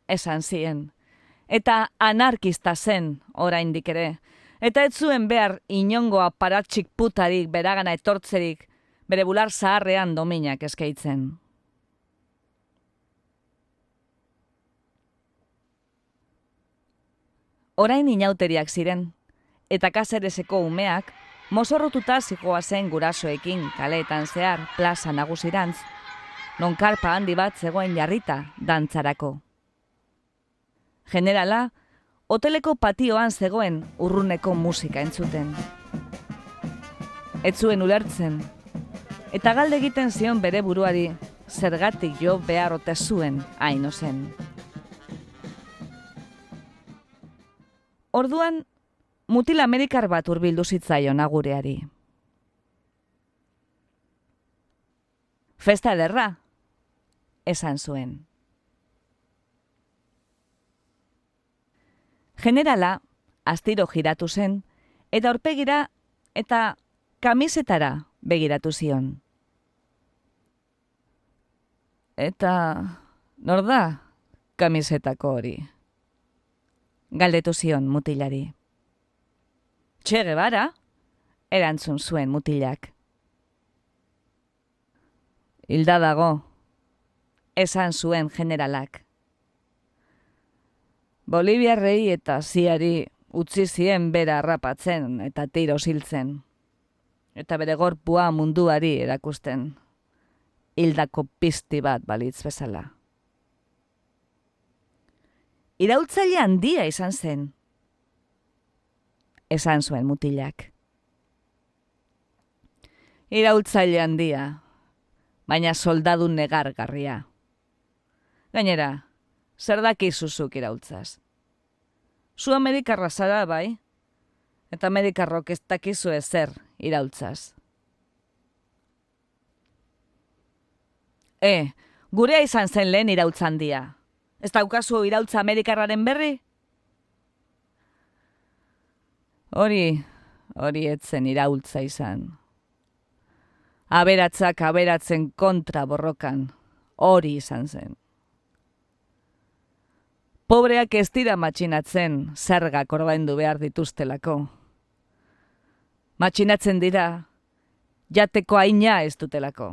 esan zien, eta anarkista zen oraindik ere, eta ez zuen behar inongo aparatxik putarik beragana etortzerik bere bular zaharrean dominak eskaitzen. Orain inauteriak ziren, eta Kaserezeko umeak mozorrotuta zijoazen gurasoekin kaleetan zehar plaza nagusirantz, non karpa handi bat zegoen jarrita dantzarako. Generala, hoteleko patioan zegoen urruneko musika entzuten. Ez zuen ulertzen, eta galde egiten zion bere buruari zergatik jo behar ote zuen hain ozen. Orduan, mutil amerikar bat hurbildu zitzaion agureari. Festa ederra, esan zuen. Generala, astiro giratu zen, eta aurpegira eta kamisetara begiratu zion. Eta nor da kamisetako hori? Galdetu zion mutilari. Che Guevara, erantzun zuen mutilak. Hilda dago, esan zuen generalak. Boliviarrei eta ziari utzi zien bera harrapatzen eta tiro ziltzen. Eta bere gorpua munduari erakusten. Hildako pizti bat balitz bezala. Iraultzaile handia izan zen, esan zuen mutilak. Iraultzaile handia, baina soldadu negargarria. Gainera, zer dakizuzuk iraultzaz? Zu Amerikarra zara bai, eta Amerikarrok ez dakizu ezer iraultzaz. Gurea izan zen lehen iraultza handia. Ez daukazu iraultza Amerikarraren berri? Hori etzen iraultza izan. Aberatzak aberatzen kontra borrokan, hori izan zen. Pobreak ez dira matxinatzen zergak ordaindu behar dituztelako. Matxinatzen dira, jateko haina ez dutelako.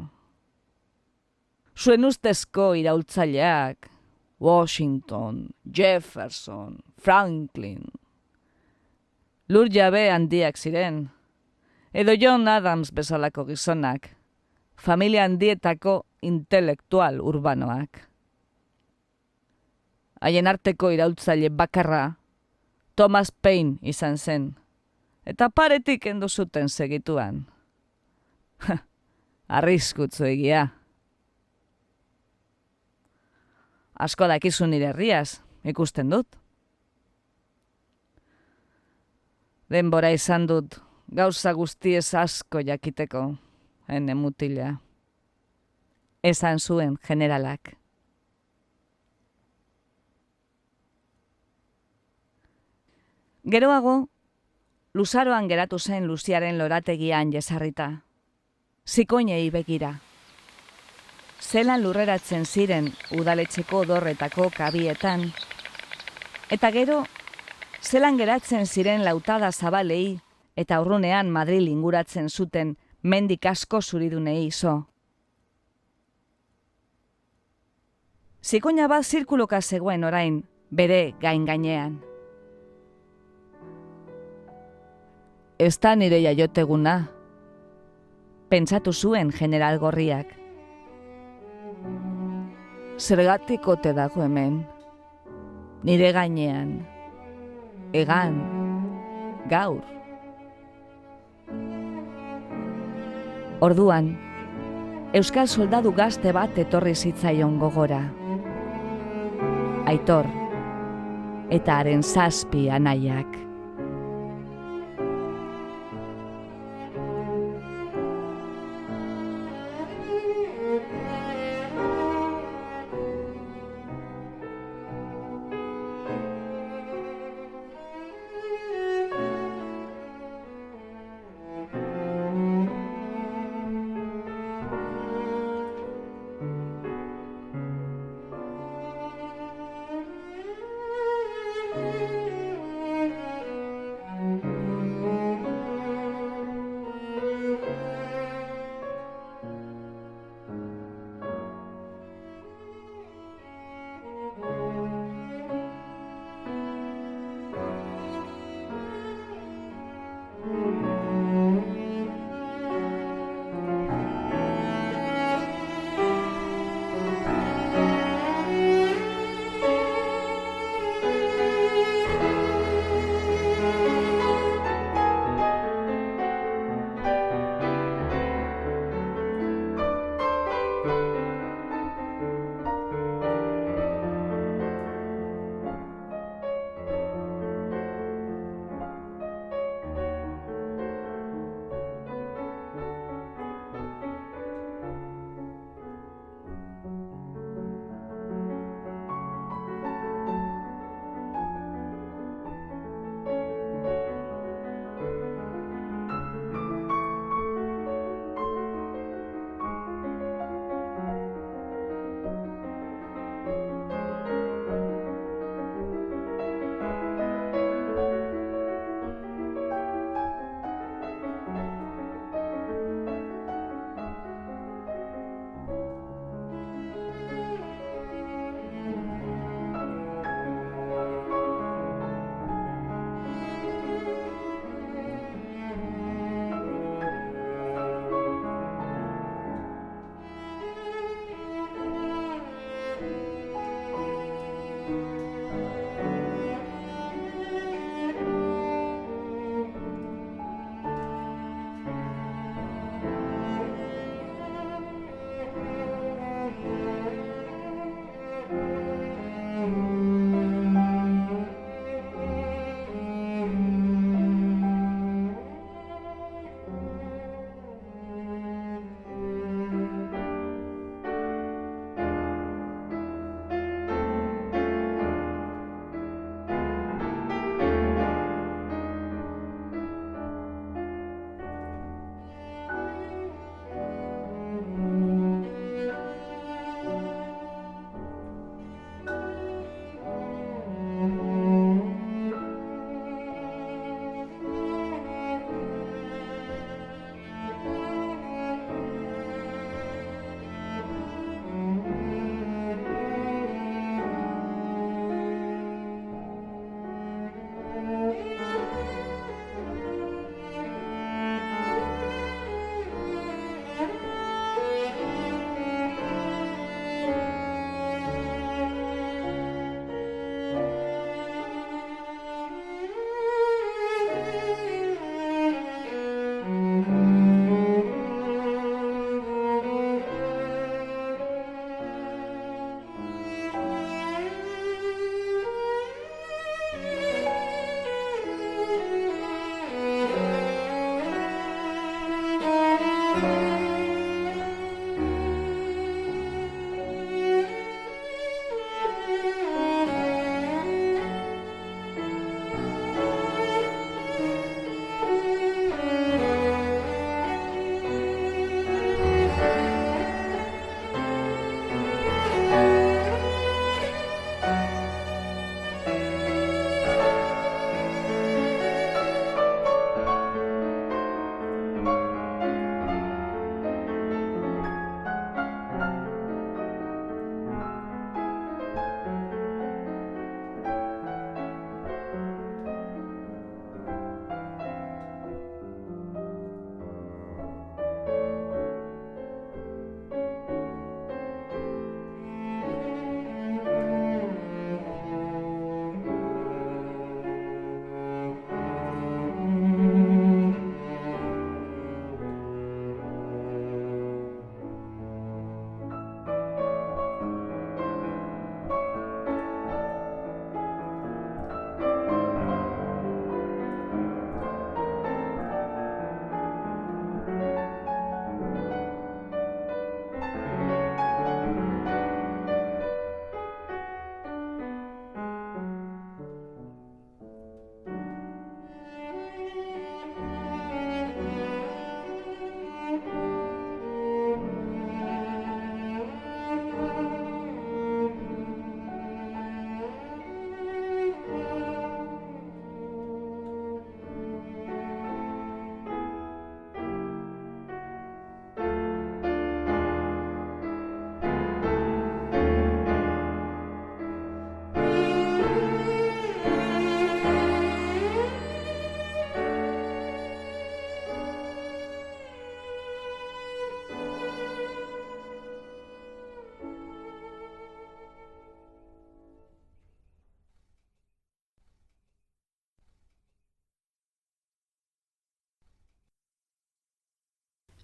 Zuen ustezko iraultzaileak, Washington, Jefferson, Franklin, lur jabe handiak ziren, edo John Adams bezalako gizonak, familia handietako intelektual urbanoak. Haien arteko iraultzaile bakarra Thomas Paine izan zen, eta paretik kendu zuten segituan. Arriskutsu egia. Asko dakizu nire herriaz, ikusten dut. Denbora izan dut, gauza guztiez asko jakiteko, ene mutila. Esan zuen generalak. Geroago, luzaroan geratu zen Luziaren lorategian jesarrita. Zikoinei begira. Zelan lurreratzen ziren udaletxeko dorretako kabietan, eta gero, zelan geratzen ziren lautada zabalei eta urrunean Madril inguratzen zuten mendik asko zuridunei izo. Zikoina bat zirkuloka zegoen orain, bere gainean. Ez da nire jaioteguna, pentsatu zuen general gorriak. Zergatik ote dago hemen, nire gainean, egan, gaur. Orduan, euskal soldadu gazte bat etorri zitzaion gogora. Aitor, eta haren 7 anaiak.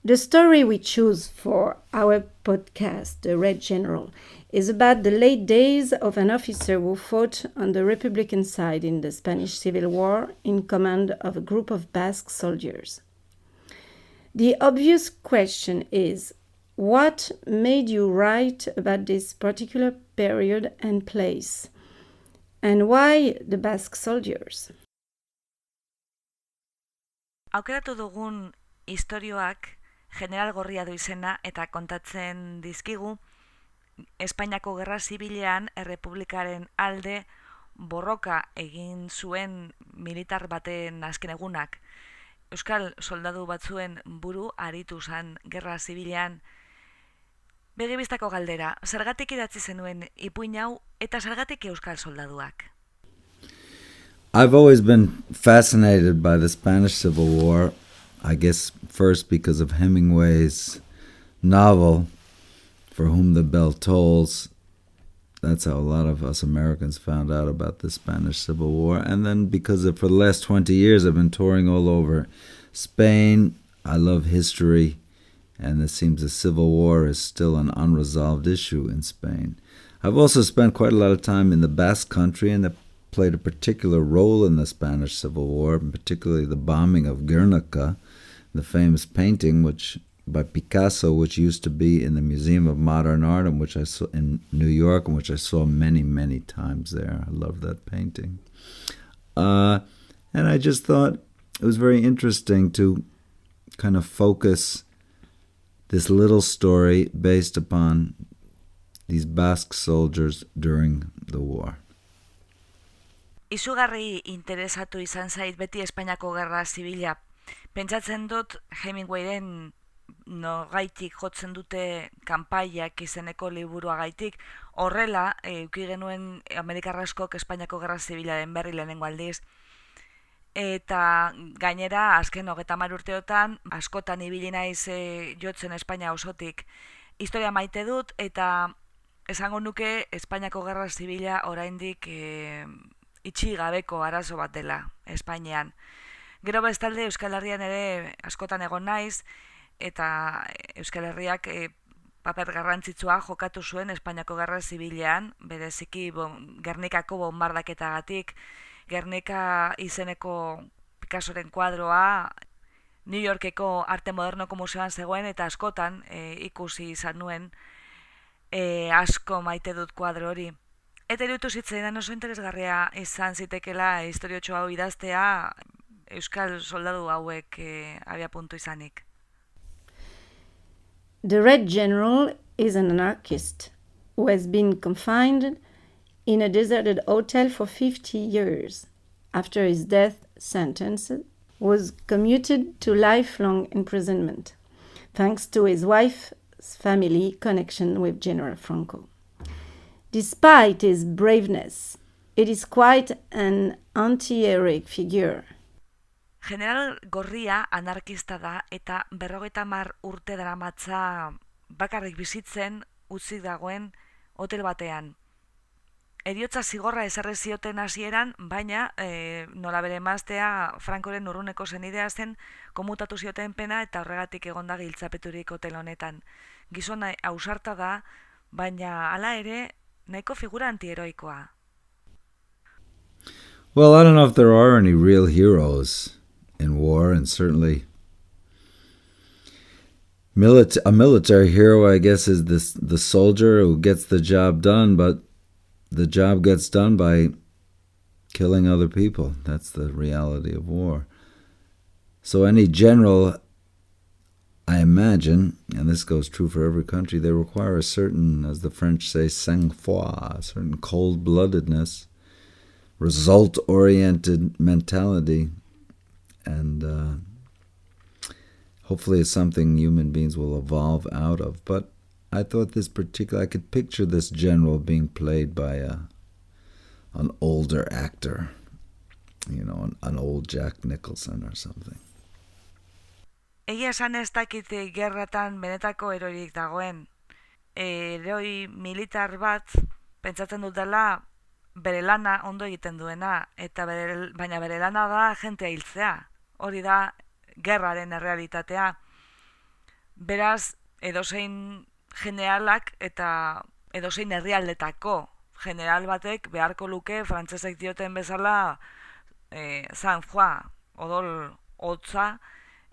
The story we choose for our podcast, The Red General, is about the late days of an officer who fought on the Republican side in the Spanish Civil War in command of a group of Basque soldiers. The obvious question is, what made you write about this particular period and place? And why the Basque soldiers? Aukeratu dugun istorioak General Gorria du izena eta kontatzen dizkigu Espainiako Gerra Zibilean Errepublikaren alde borroka egin zuen militar baten azken egunak. Euskal soldadu batzuen buru aritu zen Gerra Zibilean. Begibistako galdera, zergatik idatzi zenuen ipuin hau eta zergatik euskal soldaduak? I've always been fascinated by the Spanish Civil War, I guess first because of Hemingway's novel, For Whom the Bell Tolls. That's how a lot of us Americans found out about the Spanish Civil War. And then because for the last 20 years I've been touring all over Spain. I love history, and it seems the Civil War is still an unresolved issue in Spain. I've also spent quite a lot of time in the Basque Country, and that played a particular role in the Spanish Civil War, and particularly the bombing of Guernica, the famous painting by Picasso, which used to be in the Museum of Modern Art, and which I saw in New York, and which I saw many, many times there. I love that painting. And I just thought it was very interesting to kind of focus this little story based upon these Basque soldiers during the war. Izugarri interesatu izan zait beti Espainiako Gerra Zibila. Pentsatzen dut Hemingwayren nogaitik jotzen dute kanpaiak izeneko liburuagaitik. Horrela, eduki genuen Amerikar askok Espainiako Gerra Zibilaren berri lehenengo aldiz. Eta gainera, azken 30 urteotan, askotan ibili naiz jotzen Espainia osotik. Historia maite dut, eta esango nuke Espainiako Gerra Zibila oraindik itxi gabeko arazo bat dela Espainian. Gero bestalde Euskal Herrian ere askotan egon naiz, eta Euskal Herriak paper garrantzitsua jokatu zuen Espainiako Gerra Zibilean, bereziki Gernikako bombardaketagatik. Gernika izeneko Picassoren kuadroa New Yorkeko Arte Modernoko Museoan zegoen eta askotan ikusi izan nuen, asko maite dut kuadro hori. Eta iruditu zitzaidan oso interesgarria izan zitekela historiotxo hau idaztea euskal soldadu hauek abiapuntu izanik. The Red General is an anarchist who has been confined in a deserted hotel for 50 years. After his death sentence was commuted to lifelong imprisonment, thanks to his wife's family connection with General Franco. Despite his braveness, it is quite an anti-heroic figure. General Gorria anarkista da eta 50 urte daramatza bakarrik bizitzen utzik dagoen hotel batean. Heriotza zigorra ezarri zioten hasieran, baina nola bere emaztea Francoren urruneko senidea zen, komutatu zioten pena eta horregatik egonda giltzapeturik hotel honetan. Gizona ausarta da, baina hala ere nahiko figura antiheroikoa. Well, I don't know if there are any real heroes in war, and certainly a military hero, I guess, is the soldier who gets the job done, but the job gets done by killing other people. That's the reality of war. So any general, I imagine, and this goes true for every country, they require a certain, as the French say, sang-froid, a certain cold-bloodedness, result-oriented mentality, and hopefully it's something human beings will evolve out of. But I thought I could picture this general being played by an older actor, an old Jack Nicholson or something. Egia esan ez dakit gerratan benetako erorik dagoen. Eroi militar bat, pentsatzen dut dela, bere lana ondo egiten duena, baina bere lana da jentea hiltzea. Hori da gerraren errealitatea. Beraz, edozein generalak eta edozein herrialdetako general batek beharko luke frantsesek dioten bezala sang-froid, odol hotza,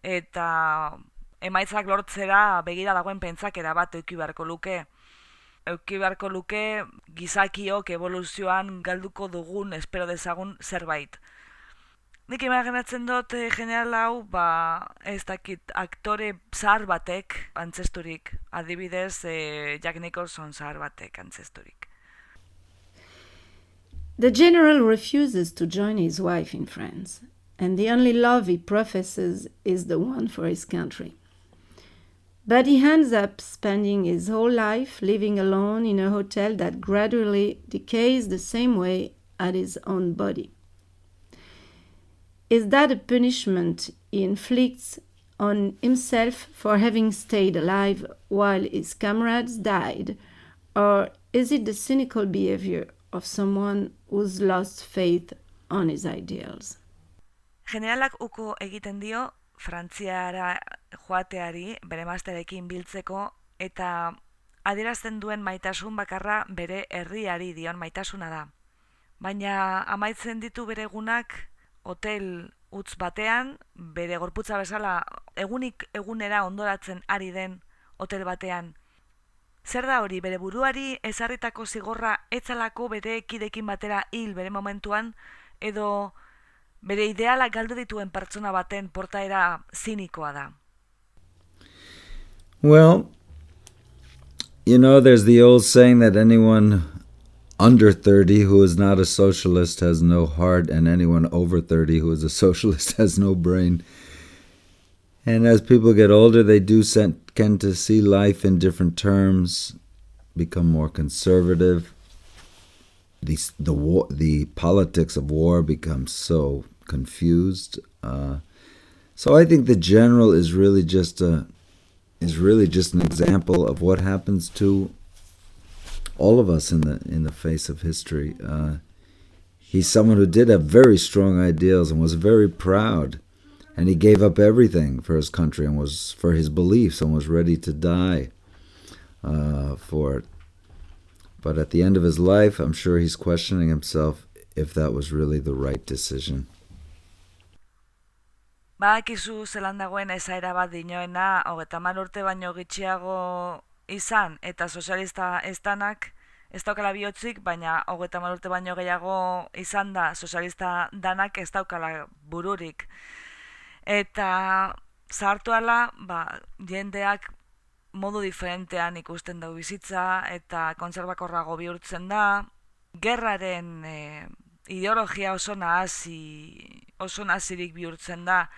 eta emaitzak lortzera begira dagoen pentsakera bat eduki beharko luke. Eduki beharko luke gizakiok evoluzioan galduko dugun, espero dezagun zerbait. Nik imaginatzen dut general hau, ez dakit aktore zahar batek antzesturik, adibidez Jack Nicholson zahar batek antzesturik. The general refuses to join his wife in France, and the only love he professes is the one for his country. But he ends up spending his whole life living alone in a hotel that gradually decays the same way as his own body. Is that a punishment he inflicts on himself for having stayed alive while his comrades died, or is it the cynical behavior of someone who's lost faith on his ideals? Generalak uko egiten dio Frantziara joateari bere emaztearekin biltzeko eta adierazten duen maitasun bakarra bere herriari dion maitasuna da. Baina amaitzen ditu bere egunak hotel utz batean, bere gorputza bezala egunik egunera ondoratzen ari den hotel batean. Zer da hori, bere buruari ezarritako zigorra etzalako bere kidekin batera hil bere momentuan, edo bere idealak galdu dituen pertsona baten portaera zinikoa da? Well, there's the old saying that anyone under 30 who is not a socialist has no heart, and anyone over 30 who is a socialist has no brain. And as people get older, they do tend to see life in different terms, become more conservative. The politics of war becomes so confused. So I think the general is really just an example of what happens to all of us in the face of history. He's someone who did have very strong ideals and was very proud, and he gave up everything for his country and was for his beliefs and was ready to die for it. But at the end of his life, I'm sure he's questioning himself if that was really the right decision. Badakizu zelan dagoen ezaera bat dinoena, 30 urte baino gitxiago izan, eta sozialista estanak, ez daukala bihotzik, baina 30 urte baino gehiago izan da sozialista danak ez daukala bururik. Eta zahartu ala, jendeak modu diferentean ikusten du bizitza, eta kontserbakorrago bihurtzen da, gerraren ideologia oso nazirik bihurtzen da.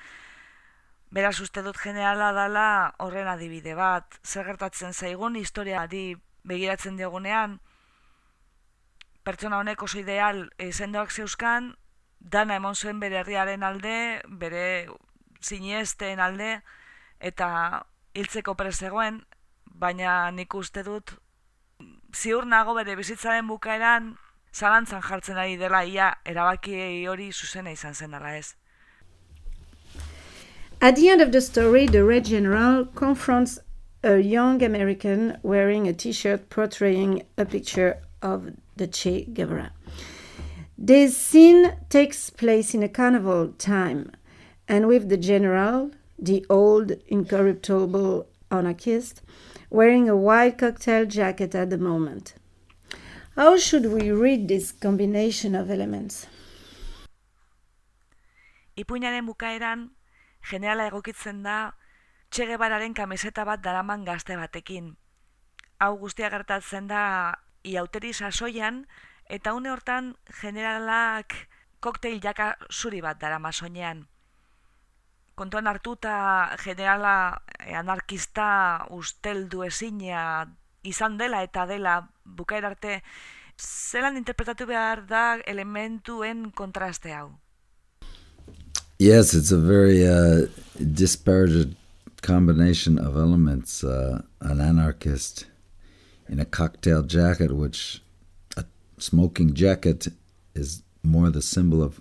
Beraz uste dut generala dala horren adibide bat. Zer gertatzen zaigun historiari begiratzen diogunean, pertsona honek oso ideal sendoak zeuzkan, dana emon zuen bere herriaren alde, bere sinesteen alde, eta hiltzeko prest zegoen, baina nik uste dut ziur nago bere bizitzaren bukaeran zalantzan jartzen ari dela ia erabaki hori zuzena izan zen ala ez. At the end of the story, the Red General confronts a young American wearing a t-shirt portraying a picture of the Che Guevara. This scene takes place in a carnival time, and with the general, the old, incorruptible anarchist, wearing a white cocktail jacket at the moment. How should we read this combination of elements? Ipuinaren bukaeran, generala egokitzen da Che Guevararen kamiseta bat daraman gazte batekin. Hau guztia gertatzen da iauteri sasoian, eta une hortan generalak kokteil jaka zuri bat darama soinean. Kontuan hartuta generala anarkista usteldu ezina izan dela eta dela bukaera arte, zelan interpretatu behar da elementuen kontraste hau? Yes, it's a very disparate combination of elements. An anarchist in a cocktail jacket, which a smoking jacket is more the symbol of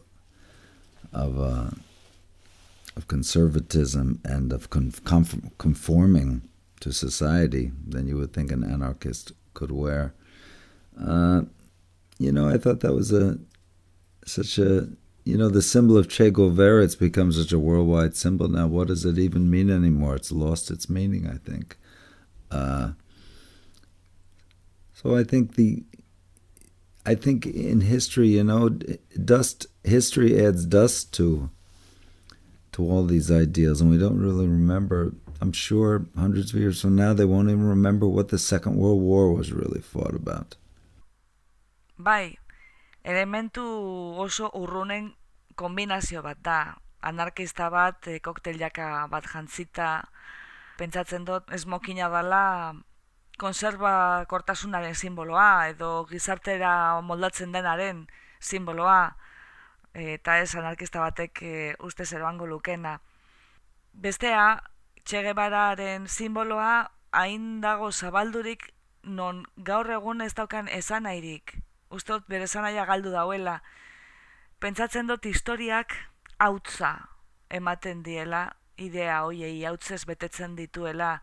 conservatism and of conforming to society than you would think an anarchist could wear. I thought that was such a the symbol of Che Guevara, it's become such a worldwide symbol now. What does it even mean anymore? It's lost its meaning, I think. So I think in history, history adds dust to all these ideals, and we don't really remember. I'm sure hundreds of years from now, they won't even remember what the Second World War was really fought about. Bai, elementu oso urrunen kombinazio bat da. Anarkista bat, koktel jaka bat jantzita, pentsatzen dut esmokina dela konserba kortasunaren simboloa, edo gizartera moldatzen denaren simboloa, eta ez anarkista batek uste zeroango lukena. Bestea, Che Guevararen simboloa hain dago zabaldurik non gaur egun ez daukan esanairik. Uste dut bere esanaia galdu dauela. Pentsatzen dut historiak hautza ematen diela, idea hoiei hautzez betetzen dituela,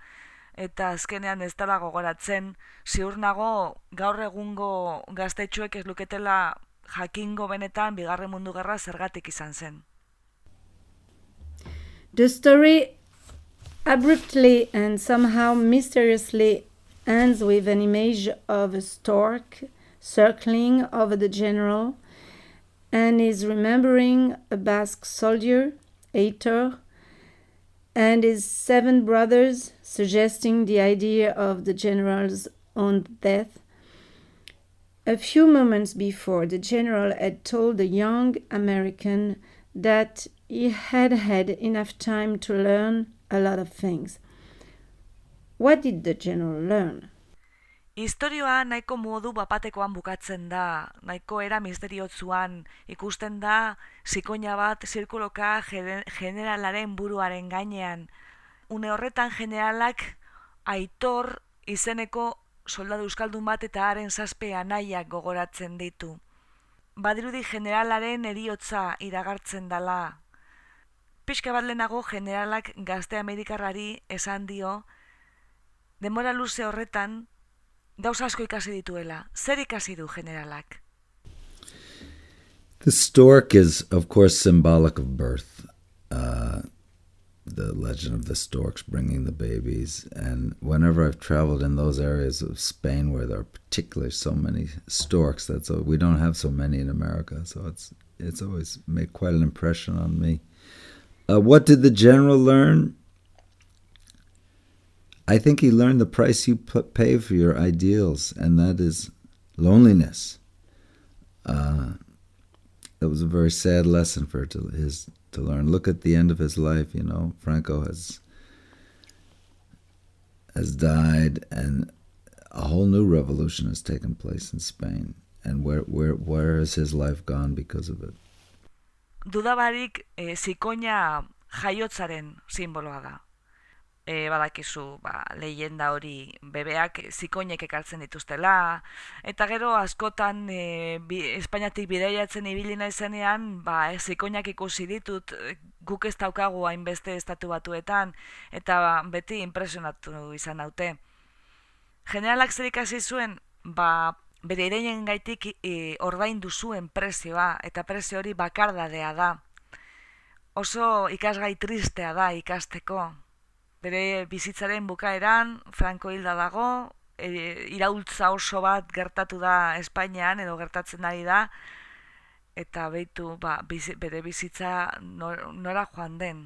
eta azkenean ez dela gogoratzen, ziur nago gaur egungo gaztetxoek ez luketela jakingo benetan Bigarren Mundu Gerra zergatik izan zen. The story abruptly and somehow mysteriously ends with an image of a stork circling over the general and is remembering a Basque soldier, Aitor, and his 7 brothers, suggesting the idea of the general's own death. A few moments before, the general had told the young American that he had had enough time to learn a lot of things. What did the general learn? Historioa nahiko modu bapatekoan bukatzen da, nahiko era misteriotsuan ikusten da zikoina bat zirkuloka generalaren buruaren gainean. Une horretan generalak Aitor izeneko soldadu euskaldun bat eta haren 7 anaiak gogoratzen ditu. Badirudi generalaren heriotza iragartzen dala. Pixka bat lehenago generalak gazte amerikarrari esan dio, denbora luze horretan gauza asko ikasi dituela. Zer ikasi du generalak? The stork is, of course, symbolic of birth. the legend of the storks bringing the babies. And whenever I've traveled in those areas of Spain where there are particularly so many storks, we don't have so many in America, so it's always made quite an impression on me. What did the general learn? I think he learned the price you pay for your ideals, and that is loneliness. That was a very sad lesson for to learn. Look at the end of his life. Franco has died, and a whole new revolution has taken place in Spain. And where has his life gone because of it? Dudabarik, zikoina jaiotzaren simboloa da. Badakizu, leyenda hori bebeak zikoinek ekartzen dituztela, eta gero askotan Espainiatik bidaiatzen ibili naizenean, zikoinak ikusi ditut, guk ez daukagu hainbeste Estatu Batuetan, eta beti impresionatu izan naute. Generalak zer ikasi zuen, bere ireinen gaitik ordaindu zuen prezioa, eta prezio hori bakardadea da. Oso ikasgai tristea da ikasteko. Bere bizitzaren bukaeran, Franco hilda dago, iraultza oso bat gertatu da Espainian, edo gertatzen ari da, eta behitu, bere bizitza nora joan den.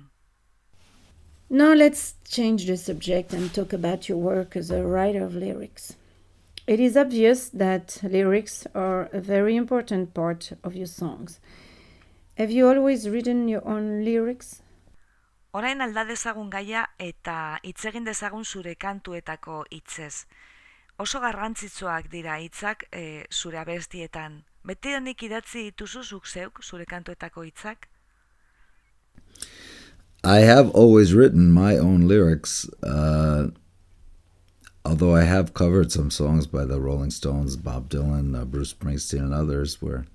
Now let's change the subject and talk about your work as a writer of lyrics. It is obvious that lyrics are a very important part of your songs. Have you always written your own lyrics? Orain alda dezagun gaia eta hitz egin dezagun zure kantuetako hitzez. Oso garrantzitsuak dira hitzak zure abestietan. Beti honik idatzi dituzu zuk zeuk zure kantuetako hitzak? I have always written my own lyrics, although I have covered some songs by the Rolling Stones, Bob Dylan, Bruce Springsteen, and others where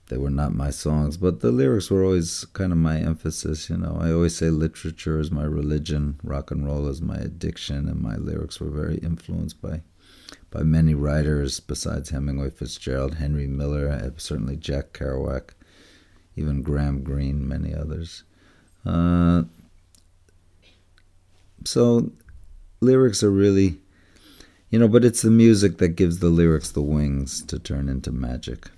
they were not my songs, but the lyrics were always kind of my emphasis, I always say literature is my religion, rock and roll is my addiction, and my lyrics were very influenced by many writers besides Hemingway, Fitzgerald, Henry Miller, certainly Jack Kerouac, even Graham Greene, many others. So lyrics are really, but it's the music that gives the lyrics the wings to turn into magic.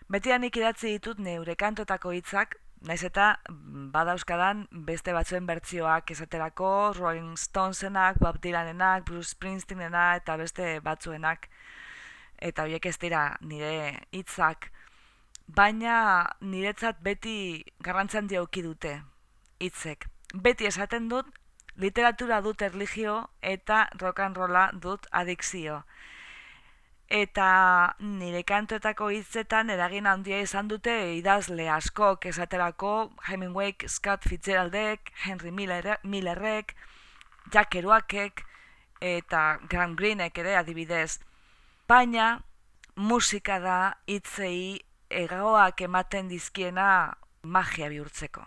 Betianik idatzi ditut neure kantuetako hitzak, naiz eta badauzkadan beste batzuen bertsioak esaterako, Rolling Stonesenak, Bob Dylanenak, Bruce Springsteenenak eta beste batzuenak. Eta horiek ez dira nire hitzak, baina niretzat beti garrantzia handia eduki dute hitzek. Beti esaten dut, literatura dut erlijio eta rock and rolla dut adikzio. Eta nire kantuetako hitzetan eragin handia izan dute idazle askok, esaterako Hemingway, Scott Fitzgeraldek, Henry Millerrek, Jack Kerouacek eta Graham Greenek ere adibidez. Baina musika da hitzei egoak ematen dizkiena magia bihurtzeko.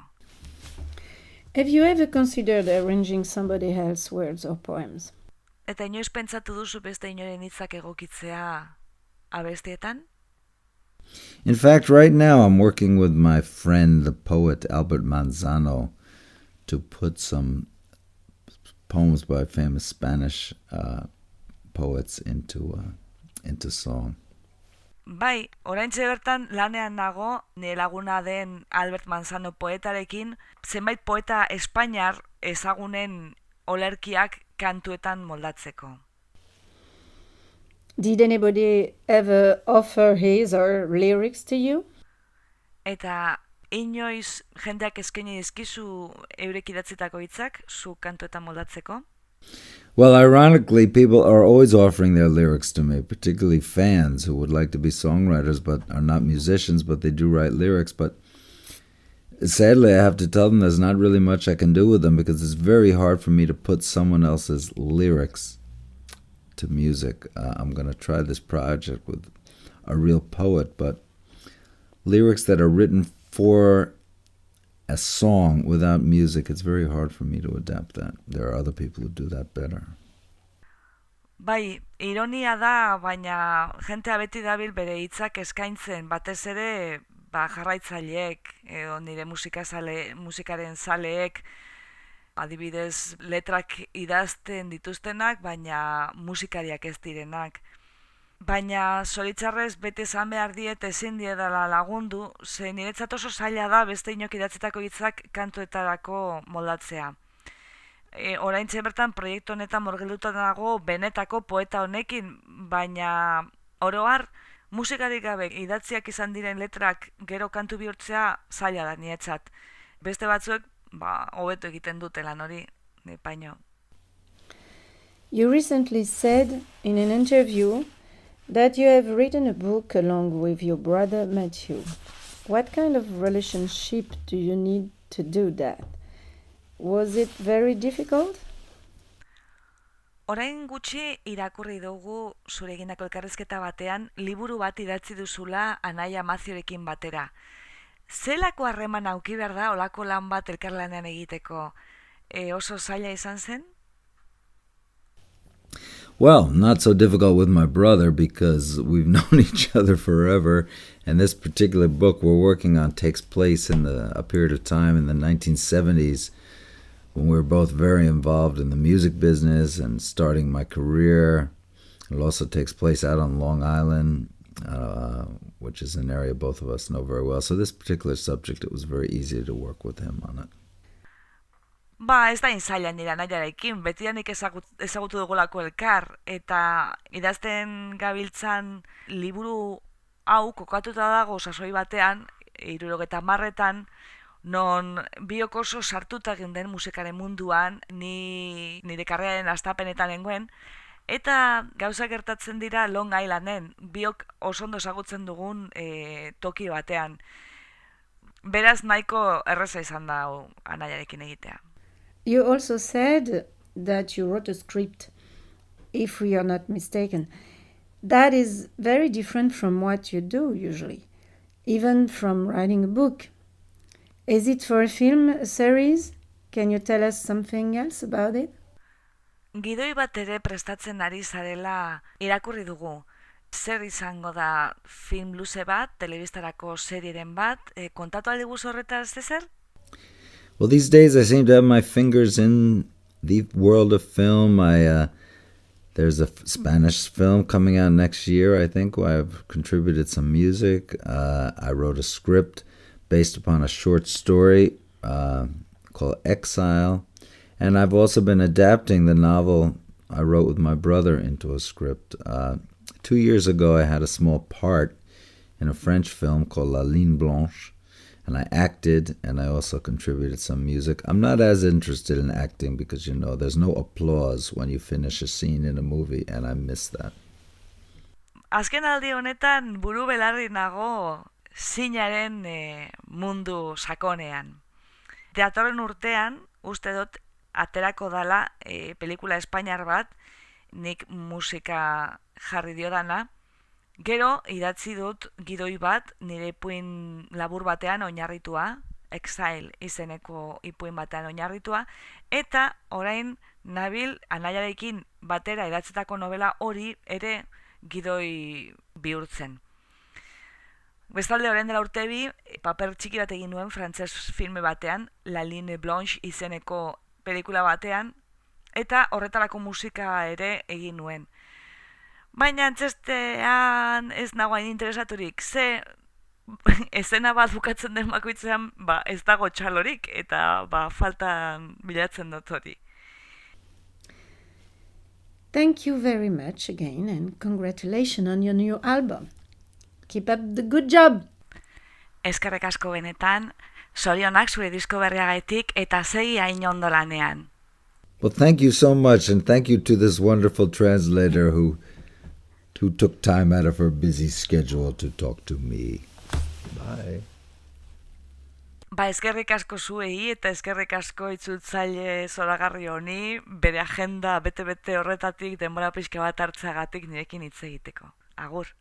Have you ever considered arranging somebody else's words or poems? Eta inoiz pentsatu duzu beste inoren hitzak egokitzea abestietan? In fact, right now I'm working with my friend, the poet Albert Manzano, to put some poems by famous Spanish poets into song. Bai, oraintxe bertan lanean nago nire laguna den Albert Manzano poetarekin, zenbait poeta espainiar ezagunen olerkiak kantuetan moldatzeko. Did anybody ever offer his or lyrics to you? Eta inoiz jendeak eskaini dizkizu eurek idatzitako hitzak zu kantuetan moldatzeko? Well, ironically, people are always offering their lyrics to me, particularly fans who would like to be songwriters but are not musicians, but they do write lyrics. But sadly, I have to tell them there's not really much I can do with them because it's very hard for me to put someone else's lyrics to music. I'm going to try this project with a real poet, but lyrics that are written for a song without music, it's very hard for me to adapt that. There are other people who do that better. Bai, ironia da, baina jentea beti dabil bere hitzak eskaintzen, batez ere jarraitzaileek edo nire musikaren zaleek adibidez letrak idazten dituztenak, baina musikariak ez direnak. Baina zoritzarrez bete esan behar diet ezin diedala lagundu, ze niretzat oso zaila da beste inok idatzetako hitzak kantuetarako moldatzea. Oraintxe bertan proiektu honetan murgilduta dago benetako poeta honekin, baina oro har musikarik gabe idatziak izan diren letrak gero kantu bihurtzea zaila da niretzat. Beste batzuek hobeto egiten dute lan hori, baino. You recently said in an interview that you have written a book along with your brother Matthew. What kind of relationship do you need to do that? Was it very difficult? Orain gutxi irakurri dugu zure egindako elkarrizketa batean liburu bat idatzi duzula Anaia Maziorekin batera. Zelako harreman auki behar da olako lan bat elkarlanean egiteko? Oso zaila izan zen? Well, not so difficult with my brother because we've known each other forever, and this particular book we're working on takes place in a period of time in the 1970s when we were both very involved in the music business and starting my career. It also takes place out on Long Island, which is an area both of us know very well. So this particular subject, it was very easy to work with him on it. Ez da inzaila nire anaiarekin, betidanik ezagutu dugulako elkar, eta idazten gabiltzan liburu hau kokatuta dago sasoi batean, 70etan, non biok oso sartuta geunden musikaren munduan, nire karreraren hastapenetan nengoen, eta gauza gertatzen dira Long Islanden, biok oso ondo ezagutzen dugun toki batean. Beraz nahiko erreza izan da anaiarekin egitea. You also said that you wrote a script, if we are not mistaken. That is very different from what you do usually, even from writing a book. Is it for a film, a series? Can you tell us something else about it? Gidoi bat ere prestatzen ari zarela irakurri dugu. Zer izango da film luze bat, telebistarako serieren bat, kontatu aldiguzu horretaz ezer? Well, these days I seem to have my fingers in the world of film. There's a Spanish film coming out next year, I think, where I've contributed some music. I wrote a script based upon a short story called Exile. And I've also been adapting the novel I wrote with my brother into a script. 2 years ago, I had a small part in a French film called La Ligne Blanche. And I acted, and I also contributed some music. I'm not as interested in acting because, there's no applause when you finish a scene in a movie, and I miss that. Azken aldi honetan buru belarri nago zinaren mundu sakonean. Datorren urtean, uste dut, aterako dala pelikula espainiar bat, nik musika jarri diodana. Gero, idatzi dut gidoi bat, nire ipuin labur batean oinarritua, Exile izeneko ipuin batean oinarritua, eta orain nabil anaiarekin batera idatzetako novela hori ere gidoi bihurtzen. Bestalde orain dela urte bi, paper txiki bat egin nuen frantses filme batean, La Ligne Blanche izeneko pelikula batean, eta horretarako musika ere egin nuen. Baina antzestean ez nagoain interesaturik, ze esena bat bukatzen den bakoitzean ez dago txalorik eta faltan bilatzen dut hori. Thank you very much again and congratulations on your new album. Keep up the good job! Eskerrik asko benetan, zorionak zure disko berriagatik eta segi hain ondo lanean. Well, thank you so much, and thank you to this wonderful translator who took time out of her busy schedule to talk to me. Bye. Eskerrik asko zuei eta eskerrik asko itzultzaile zoragarri honi, bere agenda bete-bete horretatik denbora pixka bat hartzeagatik nirekin hitz egiteko. Agur.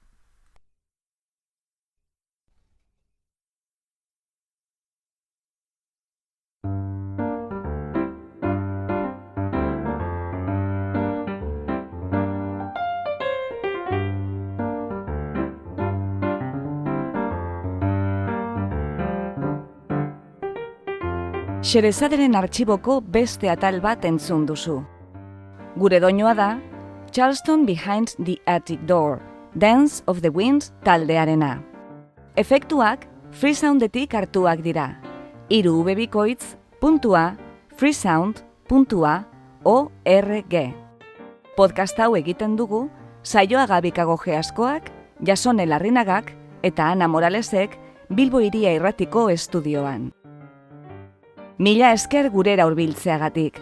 Xerezaderen artxiboko beste atal bat entzun duzu. Gure doinua da Charleston Behind the Attic Door, Dance of the Wind taldearena. Efektuak Freesoundetik hartuak dira. 3 ubebikoitz.freesound.org. Podcast hau egiten dugu Saioa Gabikago Geaskoak, Jasone Larrinagak eta Ana Moralesek Bilbo Hiria Irratiko estudioan. Mila esker gurera hurbiltzeagatik.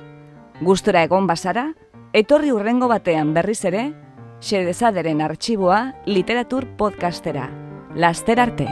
Gustora egon bazara, etorri hurrengo batean berriz ere, Xerezaderen artxiboa literatur podcastera. Laster arte!